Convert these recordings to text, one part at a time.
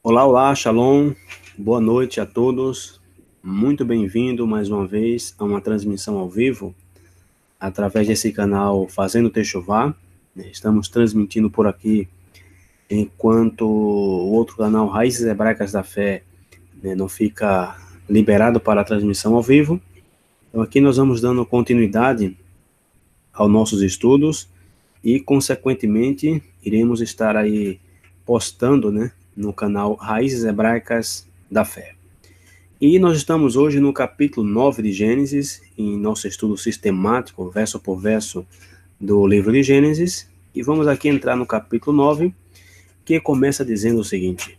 Olá, olá, Shalom, boa noite a todos. Muito bem-vindo mais uma vez a uma transmissão ao vivo através desse canal Fazendo Techuvá. Estamos transmitindo por aqui enquanto o outro canal Raízes Hebraicas da Fé, não fica liberado para a transmissão ao vivo. Então aqui nós vamos dando continuidade aos nossos estudos e, consequentemente, iremos estar aí postando, no canal Raízes Hebraicas da Fé. E nós estamos hoje no capítulo 9 de Gênesis, em nosso estudo sistemático, verso por verso, do livro de Gênesis, e vamos aqui entrar no capítulo 9, que começa dizendo o seguinte: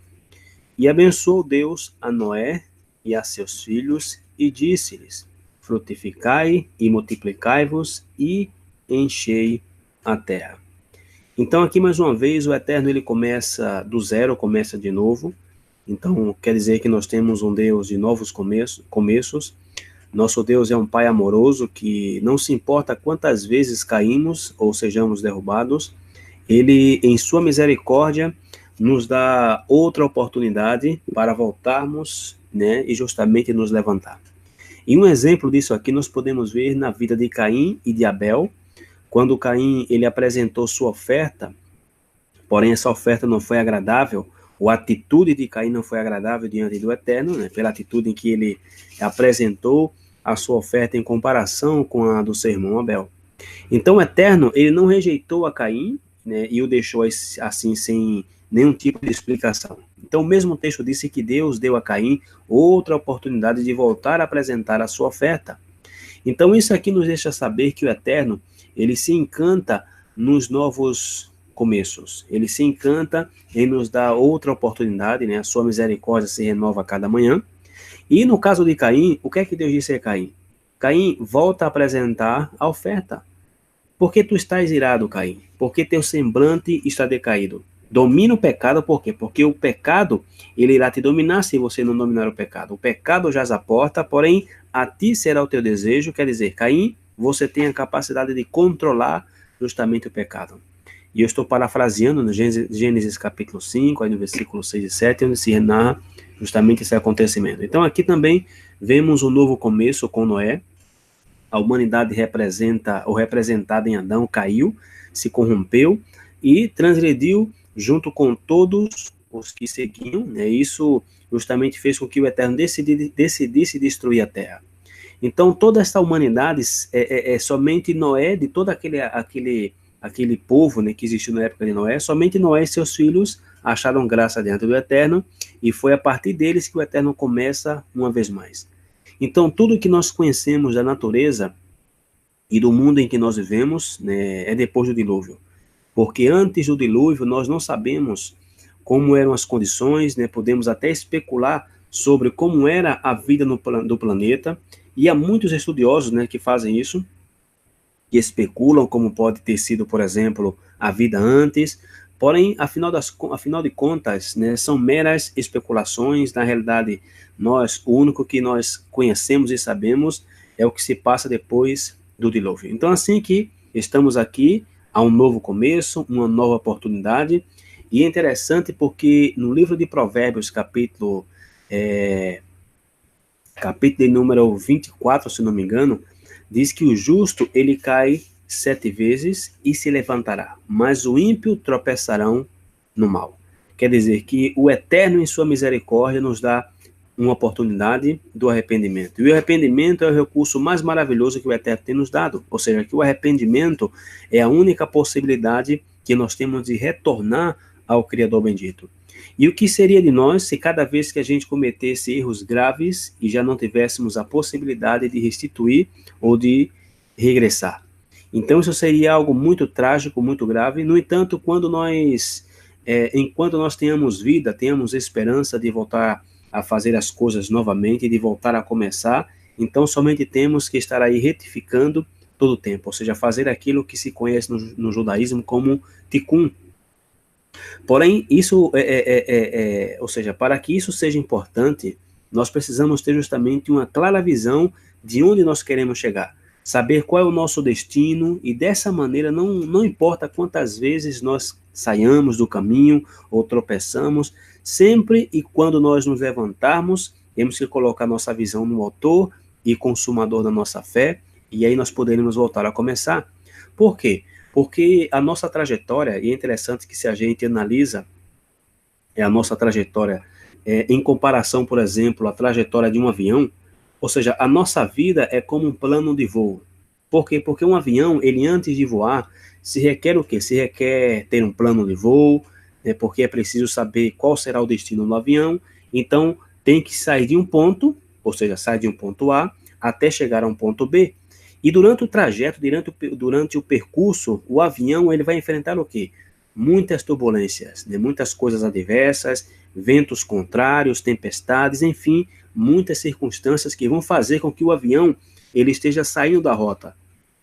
E abençoou Deus a Noé e a seus filhos, e disse-lhes: Frutificai e multiplicai-vos, e enchei a terra. Então aqui mais uma vez o Eterno ele começa do zero, começa de novo. Então quer dizer que nós temos um Deus de novos começos. Nosso Deus é um Pai amoroso que não se importa quantas vezes caímos ou sejamos derrubados. Ele, em sua misericórdia, nos dá outra oportunidade para voltarmos, e justamente nos levantar. E um exemplo disso aqui nós podemos ver na vida de Caim e de Abel. Quando Caim ele apresentou sua oferta, porém essa oferta não foi agradável, ou a atitude de Caim não foi agradável diante do Eterno, pela atitude em que ele apresentou a sua oferta em comparação com a do seu irmão Abel. Então o Eterno ele não rejeitou a Caim, e o deixou assim sem nenhum tipo de explicação. Então o mesmo texto disse que Deus deu a Caim outra oportunidade de voltar a apresentar a sua oferta. Então isso aqui nos deixa saber que o Eterno ele se encanta nos novos começos. Ele se encanta em nos dar outra oportunidade, A sua misericórdia se renova a cada manhã. E no caso de Caim, o que é que Deus disse a Caim? Caim, volta a apresentar a oferta. Por que tu estás irado, Caim? Porque teu semblante está decaído. Domina o pecado, por quê? Porque o pecado, ele irá te dominar se você não dominar o pecado. O pecado jaz à porta, porém, a ti será o teu desejo. Quer dizer, Caim, você tem a capacidade de controlar justamente o pecado. E eu estou parafraseando no Gênesis capítulo 5, aí no versículo 6 e 7, onde se narra justamente esse acontecimento. Então aqui também vemos um novo começo com Noé. A humanidade representada em Adão caiu, se corrompeu e transgrediu junto com todos os que seguiam. Isso justamente fez com que o Eterno decidisse destruir a terra. Então toda essa humanidade é somente Noé, de todo aquele povo, que existiu na época de Noé, somente Noé e seus filhos acharam graça diante do Eterno, e foi a partir deles que o Eterno começa uma vez mais. Então, tudo que nós conhecemos da natureza e do mundo em que nós vivemos, é depois do dilúvio. Porque antes do dilúvio, nós não sabemos como eram as condições, podemos até especular sobre como era a vida do planeta, e há muitos estudiosos, que fazem isso, que especulam como pode ter sido, por exemplo, a vida antes. Porém, afinal de contas, são meras especulações. Na realidade, o único que nós conhecemos e sabemos é o que se passa depois do dilúvio. Então, assim que estamos aqui, há um novo começo, uma nova oportunidade. E é interessante porque no livro de Provérbios, capítulo de número 24, se não me engano, diz que o justo ele cai 7 vezes e se levantará, mas o ímpio tropeçarão no mal. Quer dizer que o Eterno, em sua misericórdia, nos dá uma oportunidade do arrependimento. E o arrependimento é o recurso mais maravilhoso que o Eterno tem nos dado. Ou seja, que o arrependimento é a única possibilidade que nós temos de retornar ao Criador bendito. E o que seria de nós se cada vez que a gente cometesse erros graves e já não tivéssemos a possibilidade de restituir ou de regressar? Então isso seria algo muito trágico, muito grave. No entanto, enquanto nós tenhamos vida, tenhamos esperança de voltar a fazer as coisas novamente, de voltar a começar, então somente temos que estar aí retificando todo o tempo, ou seja, fazer aquilo que se conhece no judaísmo como tikkun. Porém, ou seja, para que isso seja importante, nós precisamos ter justamente uma clara visão de onde nós queremos chegar, saber qual é o nosso destino, e dessa maneira não importa quantas vezes nós saiamos do caminho ou tropeçamos, Sempre e quando nós nos levantarmos, temos que colocar nossa visão no autor e consumador da nossa fé, e aí nós poderemos voltar a começar. Por quê? Porque a nossa trajetória, e é interessante que se a gente analisa a nossa trajetória em comparação, por exemplo, à trajetória de um avião, ou seja, a nossa vida é como um plano de voo. Por quê? Porque um avião, ele antes de voar, se requer o quê? Se requer ter um plano de voo, né, porque é preciso saber qual será o destino do avião, então tem que sair de um ponto, ou seja, sai de um ponto A, até chegar a um ponto B. E durante o trajeto, durante o percurso, o avião ele vai enfrentar o quê? Muitas turbulências, né? Muitas coisas adversas, ventos contrários, tempestades, enfim, muitas circunstâncias que vão fazer com que o avião ele esteja saindo da rota.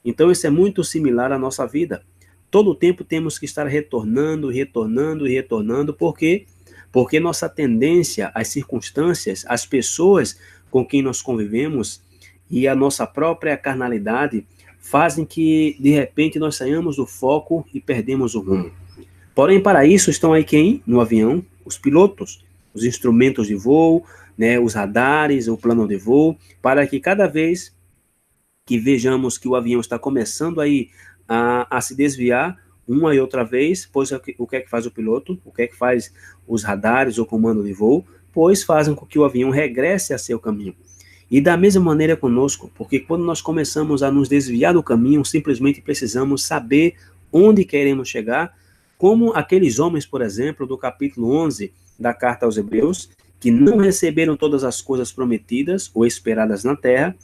Então isso é muito similar à nossa vida. Todo o tempo temos que estar retornando, retornando e retornando, por quê? Porque nossa tendência, as circunstâncias, as pessoas com quem nós convivemos e a nossa própria carnalidade fazem que, de repente, nós saiamos do foco e perdemos o rumo. Porém, para isso estão aí quem? No avião? Os pilotos, os instrumentos de voo, né, os radares, o plano de voo, para que cada vez que vejamos que o avião está começando aí a se desviar uma e outra vez, pois o que é que faz o piloto? O que é que faz os radares, o comando de voo? Pois fazem com que o avião regresse a seu caminho. E da mesma maneira conosco, porque quando nós começamos a nos desviar do caminho, simplesmente precisamos saber onde queremos chegar, como aqueles homens, por exemplo, do capítulo 11 da carta aos Hebreus, que não receberam todas as coisas prometidas ou esperadas na terra,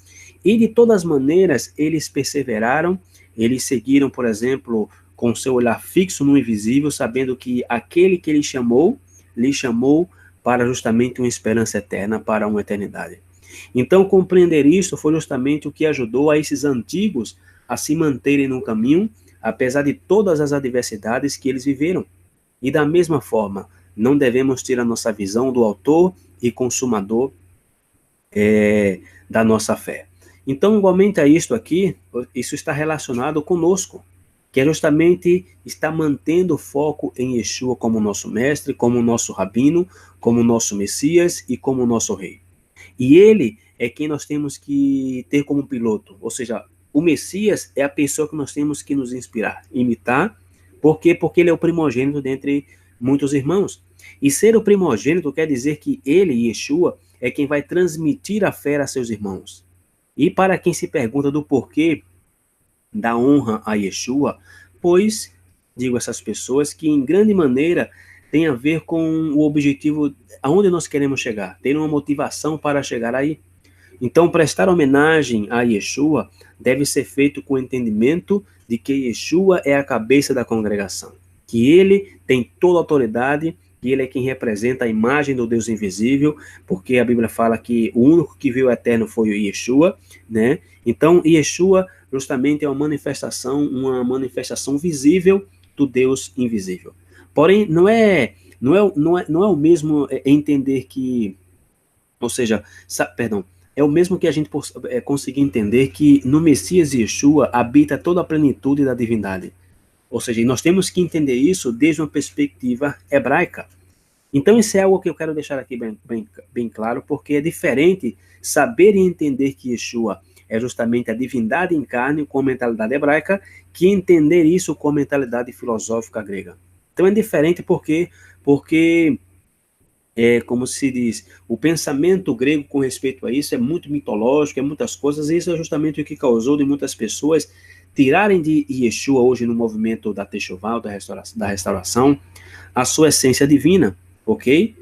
e de todas maneiras eles perseveraram, eles seguiram, por exemplo, com seu olhar fixo no invisível, sabendo que aquele que lhe chamou para justamente uma esperança eterna, para uma eternidade. Então, compreender isso foi justamente o que ajudou a esses antigos a se manterem no caminho, apesar de todas as adversidades que eles viveram. E da mesma forma, não devemos ter a nossa visão do autor e consumador da nossa fé. Então, igualmente a isto aqui, isso está relacionado conosco, que é justamente estar mantendo o foco em Yeshua como nosso mestre, como nosso rabino, como nosso Messias e como nosso rei. E ele é quem nós temos que ter como piloto, ou seja, o Messias é a pessoa que nós temos que nos inspirar, imitar. Por quê? Porque ele é o primogênito dentre muitos irmãos. E ser o primogênito quer dizer que ele, Yeshua, é quem vai transmitir a fé a seus irmãos. E para quem se pergunta do porquê da honra a Yeshua, pois, digo a essas pessoas, que em grande maneira tem a ver com o objetivo, aonde nós queremos chegar, ter uma motivação para chegar aí. Então, prestar homenagem a Yeshua deve ser feito com o entendimento de que Yeshua é a cabeça da congregação, que ele tem toda a autoridade, que ele é quem representa a imagem do Deus invisível, porque a Bíblia fala que o único que viu o eterno foi o Yeshua, né? Então, Yeshua justamente é uma manifestação visível do Deus invisível. Porém, não é o mesmo entender que, ou seja, perdão, é o mesmo que a gente conseguir entender que no Messias Yeshua habita toda a plenitude da divindade. Ou seja, nós temos que entender isso desde uma perspectiva hebraica. Então isso é algo que eu quero deixar aqui bem claro, porque é diferente saber e entender que Yeshua é justamente a divindade em carne com a mentalidade hebraica, que entender isso com a mentalidade filosófica grega. Então é diferente porque como se diz, o pensamento grego com respeito a isso é muito mitológico, é muitas coisas, e isso é justamente o que causou de muitas pessoas tirarem de Yeshua hoje no movimento da Teshuvah, da restauração, a sua essência divina, ok?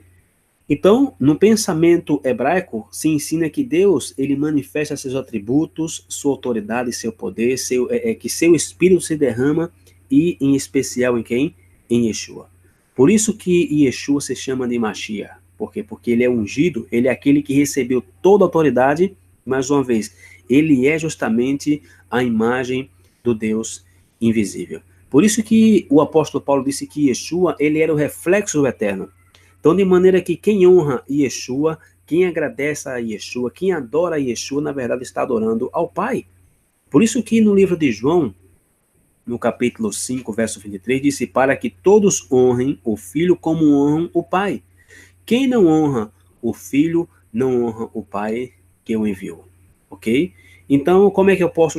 Então, no pensamento hebraico, se ensina que Deus, ele manifesta seus atributos, sua autoridade, seu poder, que seu espírito se derrama, e em especial em quem? Em Yeshua. Por isso que Yeshua se chama de Mashiach. Por quê? Porque ele é ungido, ele é aquele que recebeu toda a autoridade, mais uma vez, ele é justamente a imagem do Deus invisível. Por isso que o apóstolo Paulo disse que Yeshua, ele era o reflexo do eterno. Então, de maneira que quem honra Yeshua, quem agradece a Yeshua, quem adora a Yeshua, na verdade está adorando ao Pai. Por isso que no livro de João, no capítulo 5, verso 23, disse, para que todos honrem o Filho como honram o Pai. Quem não honra o filho, não honra o pai que o enviou. Ok? Então, como é que eu posso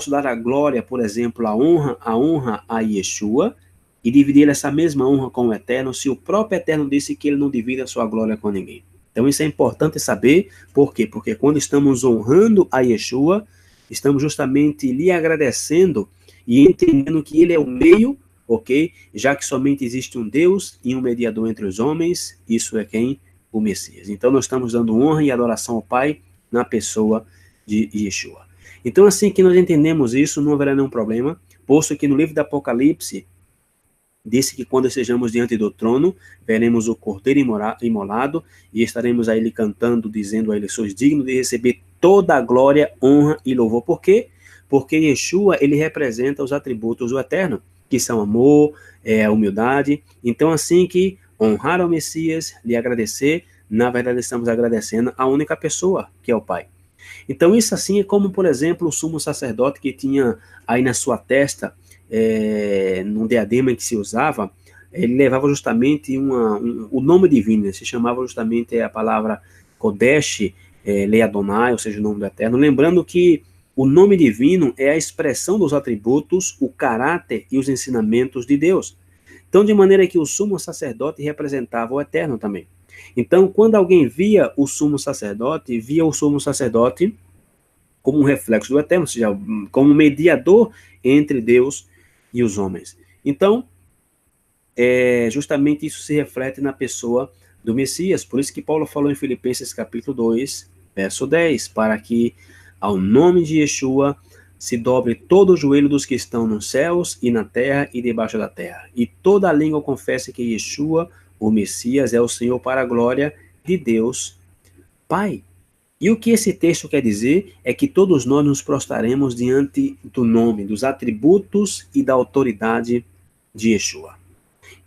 dar a glória, por exemplo, a honra a Yeshua, e dividir essa mesma honra com o Eterno, se o próprio Eterno disse que ele não divide a sua glória com ninguém? Então, isso é importante saber. Por quê? Porque quando estamos honrando a Yeshua, estamos justamente lhe agradecendo e entendendo que ele é o meio, ok? Já que somente existe um Deus e um mediador entre os homens, isso é quem? O Messias. Então, nós estamos dando honra e adoração ao Pai na pessoa de Yeshua. Então, assim que nós entendemos isso, não haverá nenhum problema, posto que no livro do Apocalipse disse que quando estejamos diante do trono, veremos o Cordeiro imolado e estaremos a ele cantando, dizendo a ele: sois digno de receber toda a glória, honra e louvor. Por quê? Porque Yeshua, ele representa os atributos do Eterno, que são amor, humildade. Então, assim que honrar ao Messias, lhe agradecer, na verdade estamos agradecendo a única pessoa, que é o Pai. Então, isso assim é como, por exemplo, o sumo sacerdote que tinha aí na sua testa, num diadema que se usava, ele levava justamente o nome divino, se chamava justamente a palavra Kodesh, Lei Adonai, ou seja, o nome do Eterno, lembrando que o nome divino é a expressão dos atributos, o caráter e os ensinamentos de Deus. Então, de maneira que o sumo sacerdote representava o Eterno também. Então, quando alguém via o sumo sacerdote como um reflexo do Eterno, ou seja, como mediador entre Deus e os homens. Então, justamente isso se reflete na pessoa do Messias. Por isso que Paulo falou em Filipenses capítulo 2, verso 10, para que ao nome de Yeshua se dobre todo o joelho dos que estão nos céus e na terra e debaixo da terra, e toda a língua confesse que Yeshua, o Messias, é o Senhor, para a glória de Deus Pai. E o que esse texto quer dizer é que todos nós nos prostraremos diante do nome, dos atributos e da autoridade de Yeshua.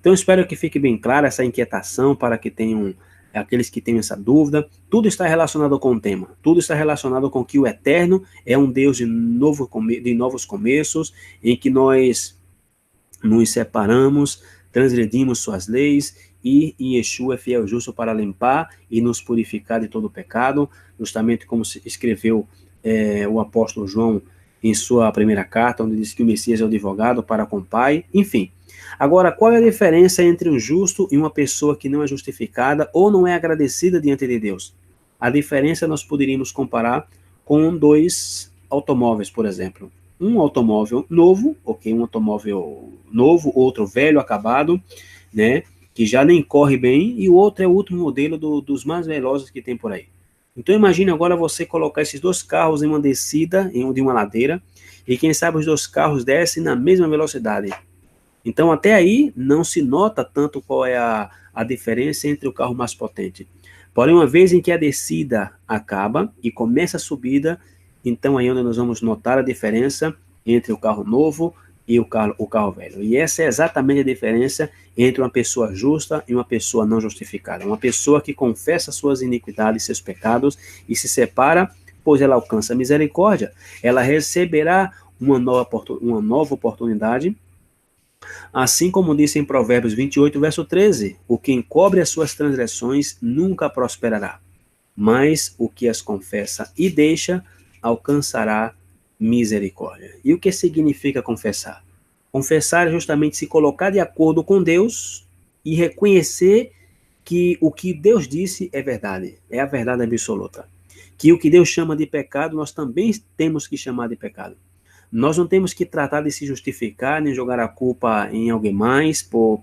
Então, espero que fique bem clara essa inquietação para que tenham aqueles que têm essa dúvida. Tudo está relacionado com o tema. Tudo está relacionado com que o Eterno é um Deus de novos começos, em que nós nos separamos, transgredimos suas leis, e Yeshua é fiel e justo para limpar e nos purificar de todo pecado, justamente como escreveu o apóstolo João em sua primeira carta, onde diz que o Messias é o advogado para com o Pai, enfim. Agora, qual é a diferença entre um justo e uma pessoa que não é justificada ou não é agradecida diante de Deus? A diferença nós poderíamos comparar com dois automóveis, por exemplo. Um automóvel novo, ok, um automóvel novo, outro velho, acabado, né, que já nem corre bem, e o outro é o último modelo dos mais velozes que tem por aí. Então imagine agora você colocar esses dois carros em uma descida, de uma ladeira, e quem sabe os dois carros descem na mesma velocidade. Então até aí não se nota tanto qual é a diferença entre o carro mais potente. Porém, uma vez em que a descida acaba e começa a subida, então aí é onde nós vamos notar a diferença entre o carro novo e o carro velho. E essa é exatamente a diferença entre uma pessoa justa e uma pessoa não justificada. Uma pessoa que confessa suas iniquidades, seus pecados e se separa, pois ela alcança a misericórdia. Ela receberá uma nova oportunidade, assim como disse em Provérbios 28, verso 13, o que encobre as suas transgressões nunca prosperará, mas o que as confessa e deixa alcançará misericórdia. E o que significa confessar? Confessar é justamente se colocar de acordo com Deus e reconhecer que o que Deus disse é verdade, é a verdade absoluta. Que o que Deus chama de pecado, nós também temos que chamar de pecado. Nós não temos que tratar de se justificar, nem jogar a culpa em alguém mais por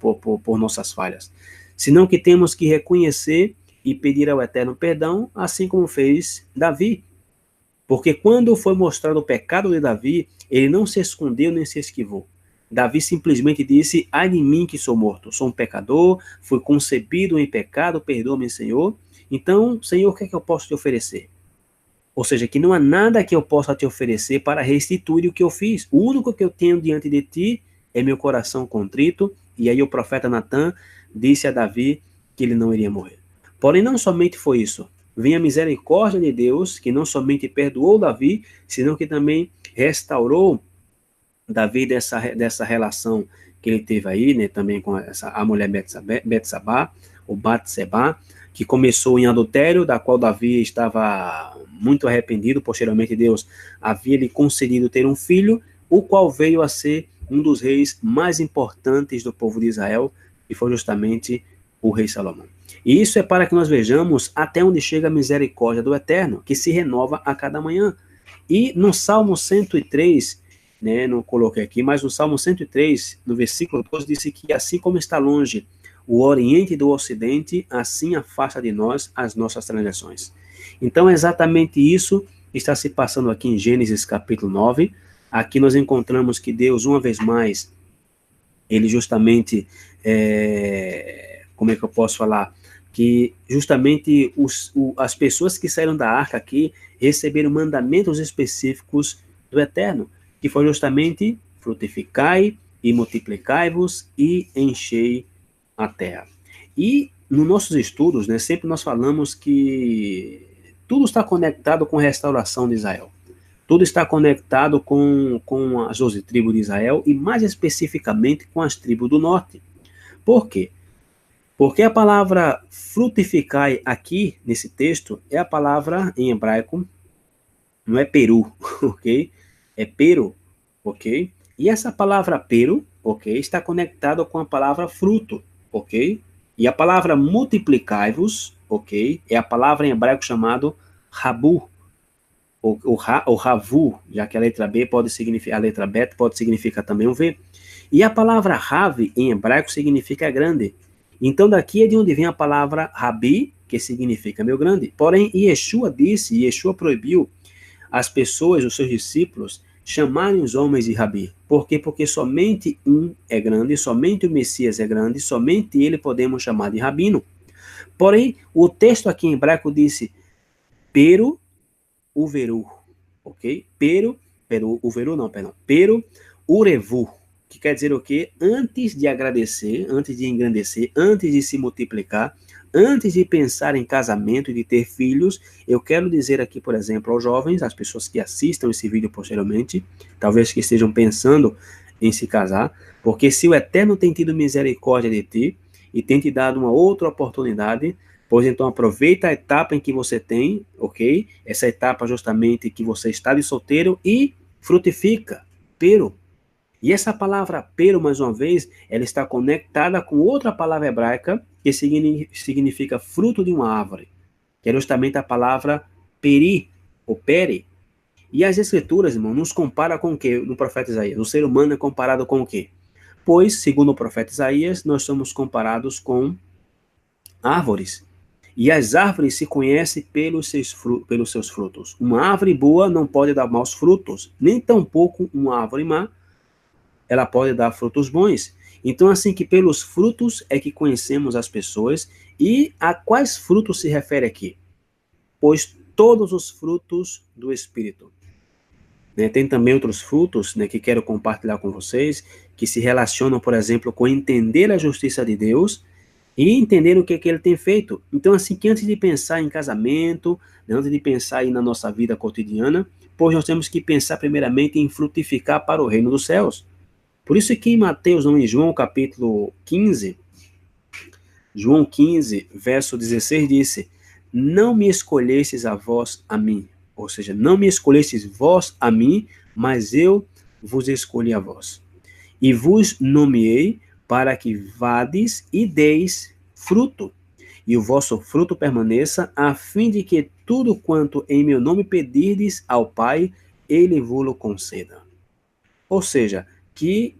nossas falhas, senão que temos que reconhecer e pedir ao Eterno perdão, assim como fez Davi. Porque quando foi mostrado o pecado de Davi, ele não se escondeu nem se esquivou. Davi simplesmente disse: ai de mim que sou morto, sou um pecador, fui concebido em pecado, perdoa-me, Senhor. Então, Senhor, o que é que eu posso te oferecer? Ou seja, que não há nada que eu possa te oferecer para restituir o que eu fiz. O único que eu tenho diante de ti é meu coração contrito. E aí o profeta Natan disse a Davi que ele não iria morrer. Porém, não somente foi isso. Vem a misericórdia de Deus, que não somente perdoou Davi, senão que também restaurou Davi dessa relação que ele teve aí, né, também com a mulher Betsabá, o Batseba, que começou em adultério, da qual Davi estava muito arrependido. Posteriormente, Deus havia lhe concedido ter um filho, o qual veio a ser um dos reis mais importantes do povo de Israel, e foi justamente o rei Salomão. E isso é para que nós vejamos até onde chega a misericórdia do Eterno, que se renova a cada manhã. E no Salmo 103, né, não coloquei aqui, mas no Salmo 103, no versículo 12, disse que assim como está longe o Oriente do Ocidente, assim afasta de nós as nossas transgressões. Então é exatamente isso que está se passando aqui em Gênesis capítulo 9. Aqui nós encontramos que Deus, uma vez mais, ele justamente, como é que eu posso falar? Que justamente as pessoas que saíram da arca aqui receberam mandamentos específicos do Eterno, que foi justamente frutificai e multiplicai-vos e enchei a terra. E nos nossos estudos, né, sempre nós falamos que tudo está conectado com a restauração de Israel. Tudo está conectado com as 12 tribos de Israel e mais especificamente com as tribos do norte. Por quê? Porque a palavra frutificai aqui, nesse texto, é a palavra em hebraico, não é peru, ok? É pero, ok? E essa palavra pero, ok, está conectada com a palavra fruto, ok? E a palavra multiplicai-vos, ok, é a palavra em hebraico chamado rabu, ou ravu, já que a letra B pode significar, a letra bet pode significar também um V. E a palavra rav em hebraico significa grande. Então daqui é de onde vem a palavra rabi, que significa meu grande. Porém, Yeshua proibiu as pessoas, os seus discípulos, chamarem os homens de rabi. Por quê? Porque somente um é grande, somente o Messias é grande, somente ele podemos chamar de rabino. Porém, o texto aqui em hebraico disse, pero uveru, ok? Pero urevu, que quer dizer o quê? Antes de agradecer, antes de engrandecer, antes de se multiplicar, antes de pensar em casamento e de ter filhos, eu quero dizer aqui, por exemplo, aos jovens, às pessoas que assistam esse vídeo posteriormente, talvez que estejam pensando em se casar, porque se o Eterno tem tido misericórdia de ti e tem te dado uma outra oportunidade, pois então aproveita a etapa em que você tem, ok? Essa etapa justamente que você está de solteiro e frutifica, pero. E essa palavra pero, mais uma vez, ela está conectada com outra palavra hebraica que significa fruto de uma árvore, que é justamente a palavra peri, ou pere. E as escrituras, irmão, nos compara com o quê? No profeta Isaías. O ser humano é comparado com o quê? Pois, segundo o profeta Isaías, nós somos comparados com árvores. E as árvores se conhecem pelos seus frutos. Uma árvore boa não pode dar maus frutos, nem tampouco uma árvore má, ela pode dar frutos bons. Então, assim que pelos frutos é que conhecemos as pessoas. E a quais frutos se refere aqui? Pois todos os frutos do Espírito. Né? Tem também outros frutos, né, que quero compartilhar com vocês, que se relacionam, por exemplo, com entender a justiça de Deus e entender o que ele tem feito. Então, assim, que antes de pensar em casamento, antes de pensar aí na nossa vida cotidiana, pois nós temos que pensar primeiramente em frutificar para o reino dos céus. Por isso que em Mateus, não, em João capítulo 15, João 15, verso 16, disse, não me escolhestes a vós a mim, ou seja, não me escolhestes vós a mim, mas eu vos escolhi a vós. E vos nomeei para que vades e deis fruto, e o vosso fruto permaneça, a fim de que tudo quanto em meu nome pedirdes ao Pai, ele vos-lo conceda. Ou seja, que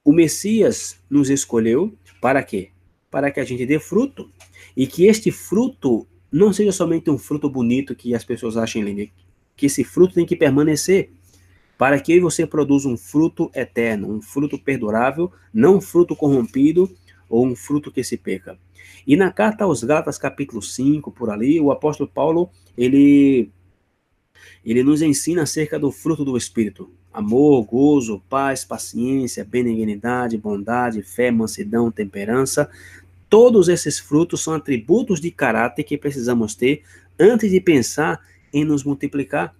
o Messias nos escolheu para quê? Para que a gente dê fruto, e que este fruto não seja somente um fruto bonito que as pessoas achem lindo, que esse fruto tem que permanecer, para que você produza um fruto eterno, um fruto perdurável, não um fruto corrompido ou um fruto que se perca. E na carta aos Gálatas, capítulo 5, por ali, o apóstolo Paulo, ele nos ensina acerca do fruto do Espírito. Amor, gozo, paz, paciência, benignidade, bondade, fé, mansidão, temperança. Todos esses frutos são atributos de caráter que precisamos ter antes de pensar em nos multiplicar.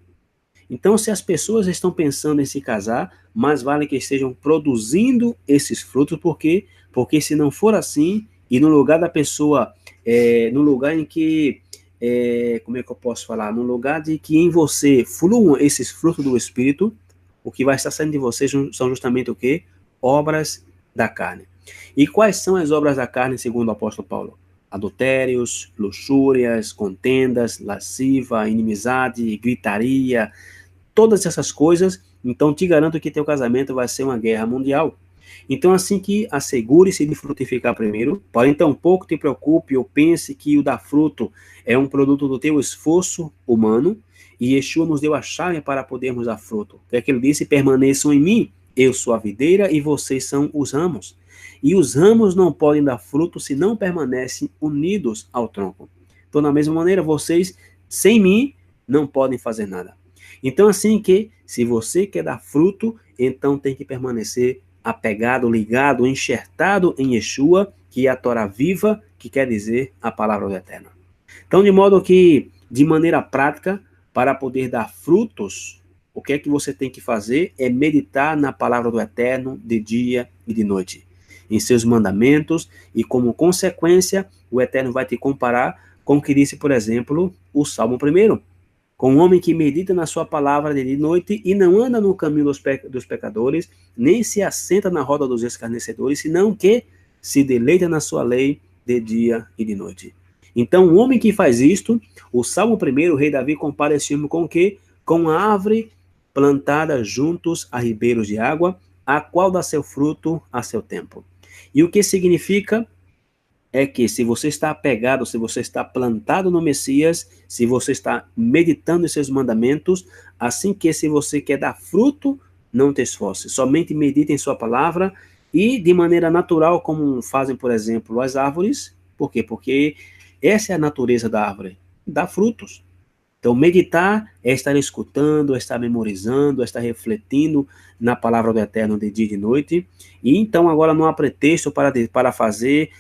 Então, se as pessoas estão pensando em se casar, mais vale que estejam produzindo esses frutos, porque se não for assim, e no lugar da pessoa, no lugar em que, como é que eu posso falar? No lugar de que em você fluam esses frutos do Espírito, o que vai estar saindo de vocês são justamente o quê? Obras da carne. E quais são as obras da carne, segundo o apóstolo Paulo? Adultérios, luxúrias, contendas, lasciva, inimizade, gritaria, todas essas coisas. Então te garanto que teu casamento vai ser uma guerra mundial. Então assim que assegure-se de frutificar primeiro, porém tão pouco te preocupe ou pense que o dar fruto é um produto do teu esforço humano, e Yeshua nos deu a chave para podermos dar fruto. O que é que ele disse? Permaneçam em mim, eu sou a videira e vocês são os ramos. E os ramos não podem dar fruto se não permanecem unidos ao tronco. Então, da mesma maneira, vocês, sem mim, não podem fazer nada. Então, assim que, se você quer dar fruto, então tem que permanecer apegado, ligado, enxertado em Yeshua, que é a Torá viva, que quer dizer a palavra do Eterno. Então, de modo que, de maneira prática, para poder dar frutos, o que é que você tem que fazer? É meditar na palavra do Eterno de dia e de noite, em seus mandamentos, e como consequência, o Eterno vai te comparar com o que disse, por exemplo, o Salmo 1, com um homem que medita na sua palavra de dia e de noite e não anda no caminho dos pecadores, nem se assenta na roda dos escarnecedores, senão que se deleita na sua lei de dia e de noite. Então, o homem que faz isto, o Salmo 1, o rei Davi compara esse homem com o quê? Com a árvore plantada juntos a ribeiros de água, a qual dá seu fruto a seu tempo. E o que significa? É que se você está apegado, se você está plantado no Messias, se você está meditando em seus mandamentos, assim que se você quer dar fruto, não te esforce, somente medite em sua palavra e de maneira natural, como fazem, por exemplo, as árvores. Por quê? Porque essa é a natureza da árvore, dá frutos. Então, meditar é estar escutando, é estar memorizando, é estar refletindo na palavra do Eterno de dia e de noite. E então, agora não há pretexto para fazer,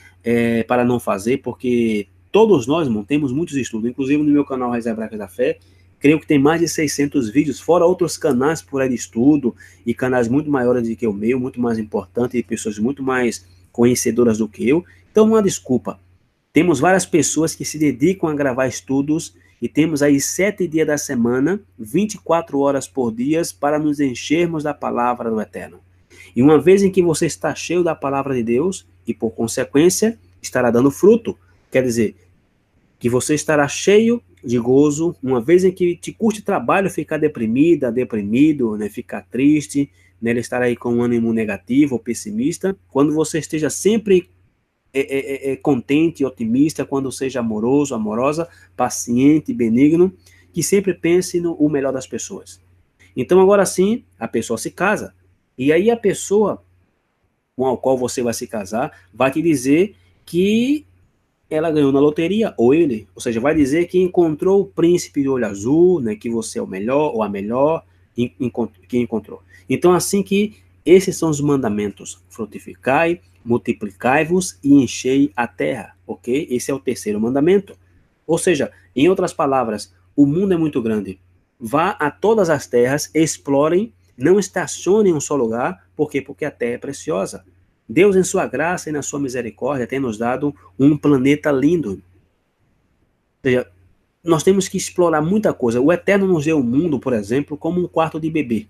para não fazer, porque todos nós, irmão, temos muitos estudos. Inclusive, no meu canal Raiz Hebraicas da Fé, creio que tem mais de 600 vídeos, fora outros canais por aí de estudo, e canais muito maiores do que o meu, muito mais importantes, e pessoas muito mais conhecedoras do que eu. Então, não há desculpa. Temos várias pessoas que se dedicam a gravar estudos, e temos aí 7 dias da semana, 24 horas por dia, para nos enchermos da palavra do Eterno. E uma vez em que você está cheio da palavra de Deus, e por consequência, estará dando fruto, quer dizer, que você estará cheio de gozo, uma vez em que te custe trabalho ficar deprimida, deprimido, né, ficar triste, né, estar aí com um ânimo negativo ou pessimista, quando você esteja sempre contente, otimista, quando seja amoroso, amorosa, paciente, benigno, que sempre pense no o melhor das pessoas. Então, agora sim, a pessoa se casa. E aí a pessoa com a qual você vai se casar vai te dizer que ela ganhou na loteria, ou ele, ou seja, vai dizer que encontrou o príncipe de olho azul, né, que você é o melhor ou a melhor que encontrou. Então, assim que esses são os mandamentos: frutificai, multiplicai-vos e enchei a terra, ok? Esse é o terceiro mandamento. Ou seja, em outras palavras, o mundo é muito grande. Vá a todas as terras, explorem, não estacione em um só lugar. Por quê? Porque a terra é preciosa. Deus, em sua graça e na sua misericórdia, tem nos dado um planeta lindo. Ou seja, nós temos que explorar muita coisa. O Eterno nos deu o mundo, por exemplo, como um quarto de bebê.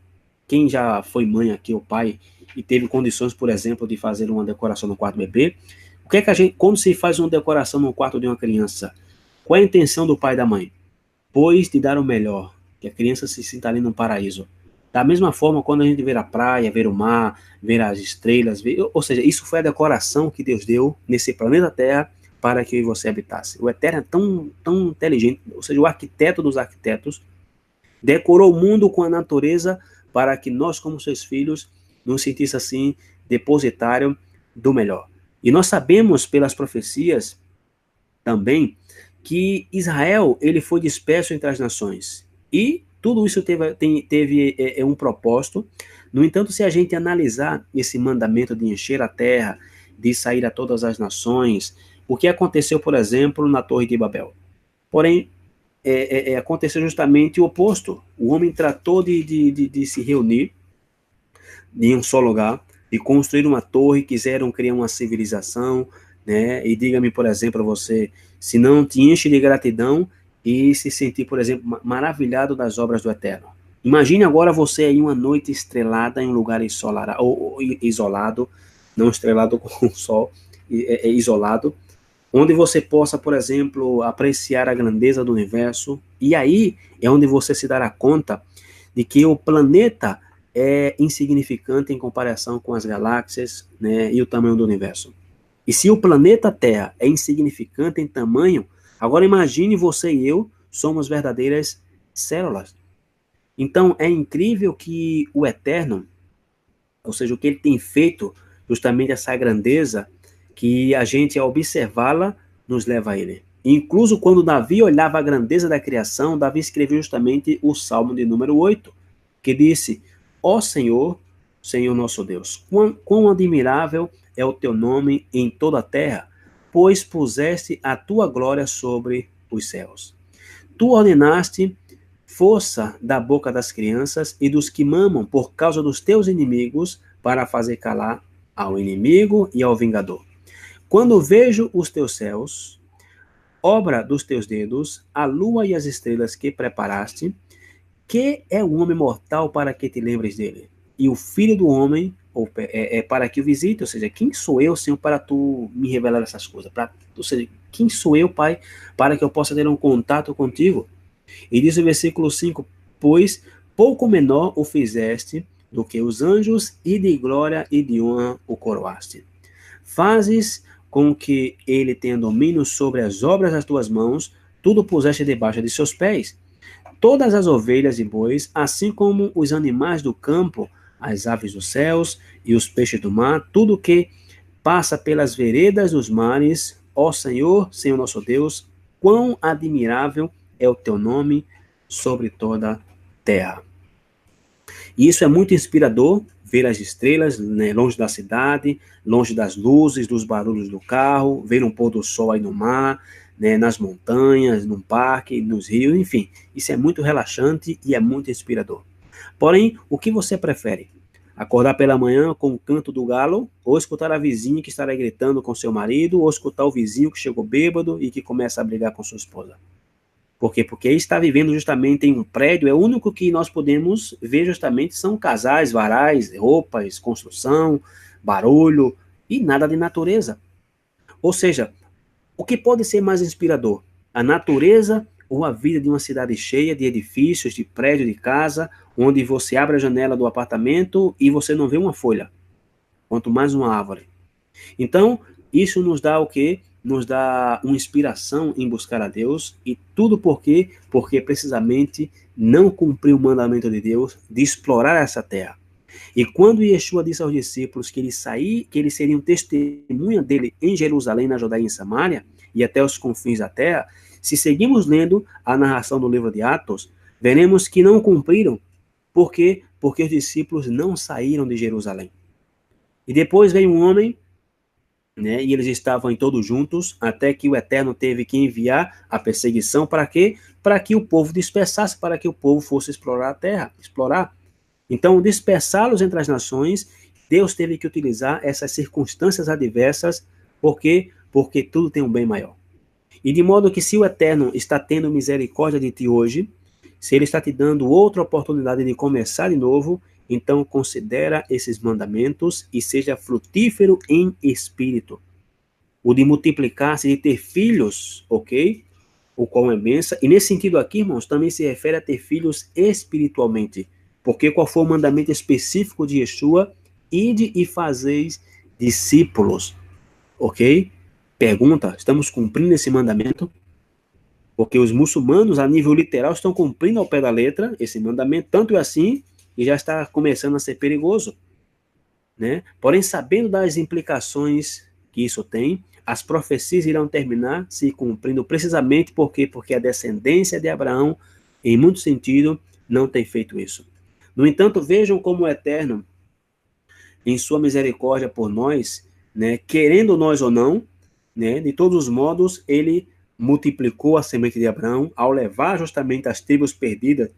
Quem já foi mãe aqui, ou pai, e teve condições, por exemplo, de fazer uma decoração no quarto do bebê, o que é que a gente, quando se faz uma decoração no quarto de uma criança, qual é a intenção do pai e da mãe? Pois de dar o melhor, que a criança se sinta ali no paraíso. Da mesma forma, quando a gente ver a praia, ver o mar, ver as estrelas, ou seja, isso foi a decoração que Deus deu nesse planeta Terra para que eu e você habitasse. O Eterno é tão inteligente, ou seja, o arquiteto dos arquitetos decorou o mundo com a natureza para que nós, como seus filhos, nos sentisse assim, depositário do melhor. E nós sabemos pelas profecias também que Israel ele foi disperso entre as nações. E tudo isso teve um propósito. No entanto, se a gente analisar esse mandamento de encher a terra, de sair a todas as nações, o que aconteceu, por exemplo, na Torre de Babel? Porém, aconteceu justamente o oposto. O homem tratou de se reunir em um só lugar, de construir uma torre, quiseram criar uma civilização, né? E diga-me, por exemplo, você, se não te enche de gratidão e se sentir, por exemplo, maravilhado das obras do Eterno. Imagine agora você em uma noite estrelada em um lugar ou isolado, não estrelado com o sol, isolado, onde você possa, por exemplo, apreciar a grandeza do universo, e aí é onde você se dará conta de que o planeta é insignificante em comparação com as galáxias, né, e o tamanho do universo. E se o planeta Terra é insignificante em tamanho, agora imagine você e eu somos verdadeiras células. Então é incrível que o Eterno, ou seja, o que ele tem feito, justamente essa grandeza, que a gente, ao observá-la, nos leva a ele. Incluso quando Davi olhava a grandeza da criação, Davi escreveu justamente o Salmo de número 8, que disse: Ó Senhor, Senhor nosso Deus, quão admirável é o teu nome em toda a terra, pois puseste a tua glória sobre os céus. Tu ordenaste força da boca das crianças e dos que mamam por causa dos teus inimigos, para fazer calar ao inimigo e ao vingador. Quando vejo os teus céus, obra dos teus dedos, a lua e as estrelas que preparaste, que é o homem mortal para que te lembres dele? E o filho do homem para que o visite, ou seja, quem sou eu, Senhor, para tu me revelar essas coisas? Ou seja, quem sou eu, Pai, para que eu possa ter um contato contigo? E diz o versículo 5, pois pouco menor o fizeste do que os anjos, e de glória e de honra o coroaste. Fazes com que ele tenha domínio sobre as obras das tuas mãos, tudo puseste debaixo de seus pés. Todas as ovelhas e bois, assim como os animais do campo, as aves dos céus e os peixes do mar, tudo que passa pelas veredas dos mares, ó Senhor, Senhor nosso Deus, quão admirável é o teu nome sobre toda a terra. E isso é muito inspirador, ver as estrelas, né, longe da cidade, longe das luzes, dos barulhos do carro, ver um pôr do sol aí no mar, né, nas montanhas, num parque, nos rios, enfim. Isso é muito relaxante e é muito inspirador. Porém, o que você prefere? Acordar pela manhã com o canto do galo, ou escutar a vizinha que estará gritando com seu marido, ou escutar o vizinho que chegou bêbado e que começa a brigar com sua esposa? Por quê? Porque está vivendo justamente em um prédio, é o único que nós podemos ver justamente são casais, varais, roupas, construção, barulho e nada de natureza. Ou seja, o que pode ser mais inspirador? A natureza ou a vida de uma cidade cheia de edifícios, de prédio, de casa, onde você abre a janela do apartamento e você não vê uma folha, quanto mais uma árvore. Então, isso nos dá o quê? Nos dá uma inspiração em buscar a Deus, e tudo por quê? Porque precisamente não cumpriu o mandamento de Deus de explorar essa terra. E quando Yeshua disse aos discípulos que eles seriam testemunha dele em Jerusalém, na Judéia e em Samaria, e até os confins da terra, se seguimos lendo a narração do livro de Atos, veremos que não cumpriram. Por quê? Porque os discípulos não saíram de Jerusalém. E depois veio um homem, né, e eles estavam todos juntos, até que o Eterno teve que enviar a perseguição para quê? Para que o povo dispersasse, para que o povo fosse explorar a terra, explorar. Então, dispersá-los entre as nações, Deus teve que utilizar essas circunstâncias adversas, por quê? Porque tudo tem um bem maior. E de modo que se o Eterno está tendo misericórdia de ti hoje, se ele está te dando outra oportunidade de começar de novo, então considera esses mandamentos e seja frutífero em espírito. O de multiplicar-se, de ter filhos, ok? O qual é bênção. E nesse sentido aqui, irmãos, também se refere a ter filhos espiritualmente. Porque qual foi o mandamento específico de Yeshua? Ide e fazeis discípulos, ok? Pergunta, estamos cumprindo esse mandamento? Porque os muçulmanos, a nível literal, estão cumprindo ao pé da letra esse mandamento, tanto é assim, e já está começando a ser perigoso, né? Porém, sabendo das implicações que isso tem, as profecias irão terminar se cumprindo precisamente porque a descendência de Abraão, em muito sentido, não tem feito isso. No entanto, vejam como o Eterno, em sua misericórdia por nós, né, querendo nós ou não, né, de todos os modos, ele multiplicou a semente de Abraão ao levar justamente as tribos perdidas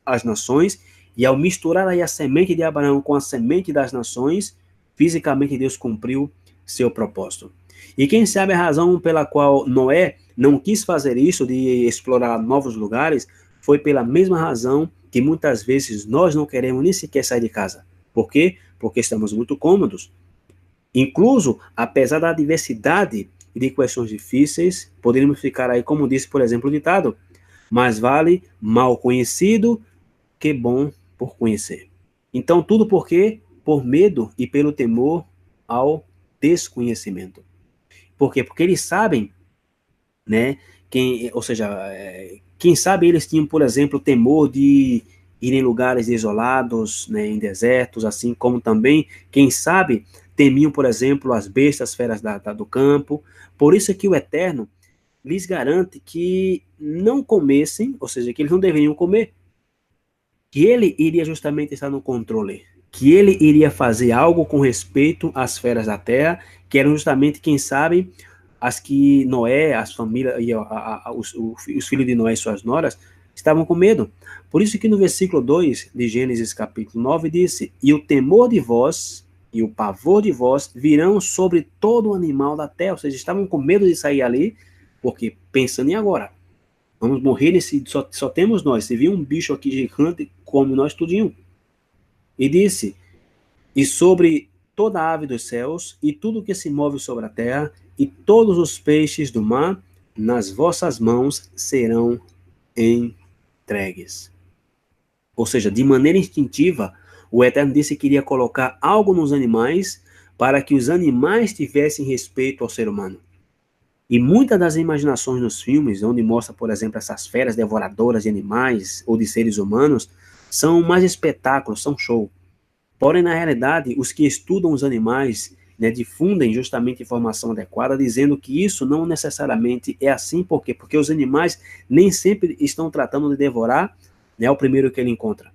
às nações, e ao misturar aí a semente de Abraão com a semente das nações, fisicamente Deus cumpriu seu propósito. E quem sabe a razão pela qual Noé não quis fazer isso, de explorar novos lugares, foi pela mesma razão que muitas vezes nós não queremos nem sequer sair de casa. Por quê? Porque estamos muito cômodos. Incluso, apesar da diversidade de questões difíceis, poderíamos ficar aí, como disse, por exemplo, o ditado: mais vale mal conhecido que bom por conhecer. Então, tudo por quê? Por medo e pelo temor ao desconhecimento. Por quê? Porque eles sabem, né? Ou seja, quem sabe eles tinham, por exemplo, temor de ir em lugares isolados, né, em desertos, assim como também, quem sabe, temiam, por exemplo, as bestas feras do campo. Por isso é que o Eterno lhes garante que não comessem, ou seja, que eles não deveriam comer, que ele iria justamente estar no controle, que ele iria fazer algo com respeito às feras da terra, que eram justamente, quem sabe, as que Noé, as famílias, os filhos de Noé e suas noras, estavam com medo. Por isso que no versículo 2 de Gênesis capítulo 9 disse: e o temor de vós e o pavor de vós virão sobre todo animal da terra. Ou seja, estavam com medo de sair ali, porque pensando em agora, vamos morrer nesse, só temos nós. Se vir um bicho aqui gigante, come nós tudinho. E disse: e sobre toda a ave dos céus, e tudo que se move sobre a terra, e todos os peixes do mar, nas vossas mãos serão entregues. Ou seja, de maneira instintiva, o Eterno disse que iria colocar algo nos animais para que os animais tivessem respeito ao ser humano. E muitas das imaginações nos filmes, onde mostra, por exemplo, essas feras devoradoras de animais ou de seres humanos, são mais espetáculos, são show. Porém, na realidade, os que estudam os animais, né, difundem justamente informação adequada, dizendo que isso não necessariamente é assim. Por quê? Porque os animais nem sempre estão tratando de devorar, né, o primeiro que ele encontra.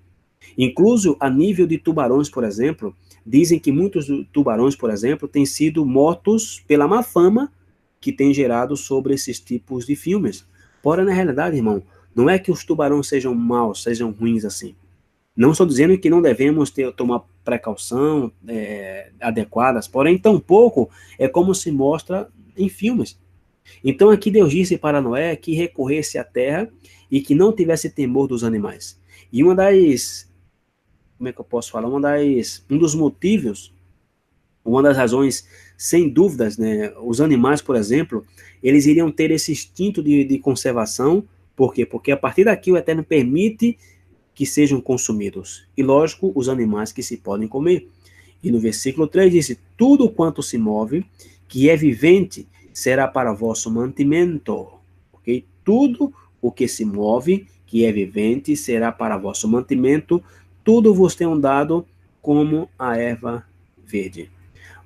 Incluso a nível de tubarões, por exemplo, dizem que muitos tubarões, por exemplo, têm sido mortos pela má fama que tem gerado sobre esses tipos de filmes. Porém, na realidade, irmão, não é que os tubarões sejam maus, sejam ruins assim. Não estou dizendo que não devemos tomar precaução adequadas, porém, tampouco é como se mostra em filmes. Então, aqui Deus disse para Noé que recorresse à terra e que não tivesse temor dos animais. E como é que eu posso falar? Um dos motivos, uma das razões, sem dúvidas, né? Os animais, por exemplo, eles iriam ter esse instinto de conservação. Por quê? Porque a partir daqui o Eterno permite que sejam consumidos. E, lógico, os animais que se podem comer. E no versículo 3 diz: tudo quanto se move, que é vivente, será para vosso mantimento. Ok? Tudo o que se move, que é vivente, será para vosso mantimento. Tudo vos tenho dado como a erva verde.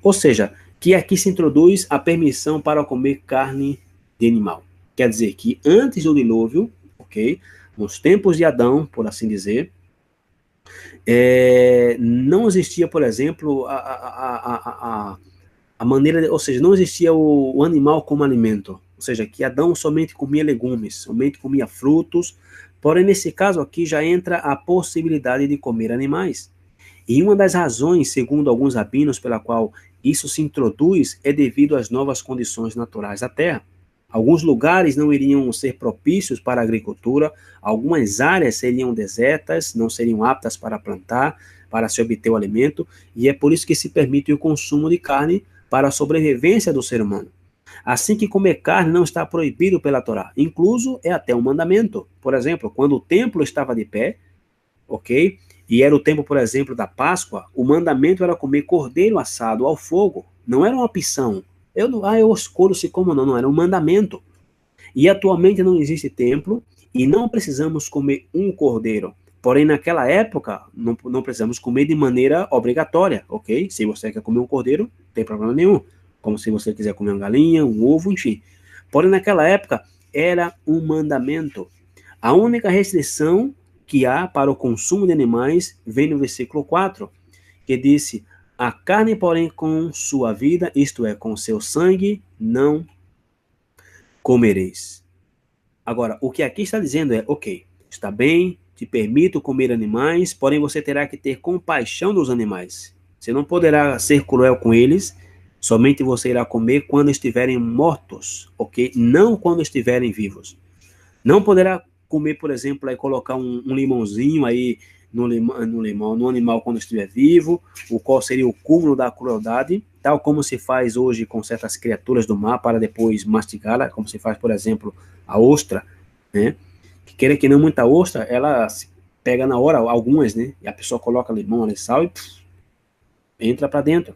Ou seja, que aqui se introduz a permissão para comer carne de animal. Quer dizer que antes do dilúvio, ok? Nos tempos de Adão, por assim dizer, não existia, por exemplo, a maneira, ou seja, não existia o animal como alimento. Ou seja, que Adão somente comia legumes, somente comia frutos. Porém, nesse caso aqui já entra a possibilidade de comer animais. E uma das razões, segundo alguns rabinos, pela qual isso se introduz é devido às novas condições naturais da terra. Alguns lugares não iriam ser propícios para a agricultura, algumas áreas seriam desertas, não seriam aptas para plantar, para se obter o alimento, e é por isso que se permite o consumo de carne para a sobrevivência do ser humano. Assim que comer carne não está proibido pela Torá, incluso é até um mandamento. Por exemplo, quando o templo estava de pé, ok? E era o tempo, por exemplo, da Páscoa, o mandamento era comer cordeiro assado ao fogo. Não era uma opção. Eu escolho se como não, era um mandamento. E atualmente não existe templo e não precisamos comer um cordeiro. Porém, naquela época, não precisamos comer de maneira obrigatória, ok? Se você quer comer um cordeiro, não tem problema nenhum. Como se você quiser comer uma galinha, um ovo, enfim. Porém, naquela época, era um mandamento. A única restrição que há para o consumo de animais vem no versículo 4, que disse: a carne, porém, com sua vida, isto é, com seu sangue, não comereis. Agora, o que aqui está dizendo é, ok, está bem, te permito comer animais, porém você terá que ter compaixão dos animais. Você não poderá ser cruel com eles Somente você irá comer quando estiverem mortos, ok? Não quando estiverem vivos. Não poderá comer, por exemplo, aí colocar um limãozinho aí no animal quando estiver vivo, o qual seria o cúmulo da crueldade, tal como se faz hoje com certas criaturas do mar para depois mastigá-la, como se faz, por exemplo, a ostra, né? Que queira que não, muita ostra, ela se pega na hora, algumas, né? E a pessoa coloca limão ali, sal e entra para dentro.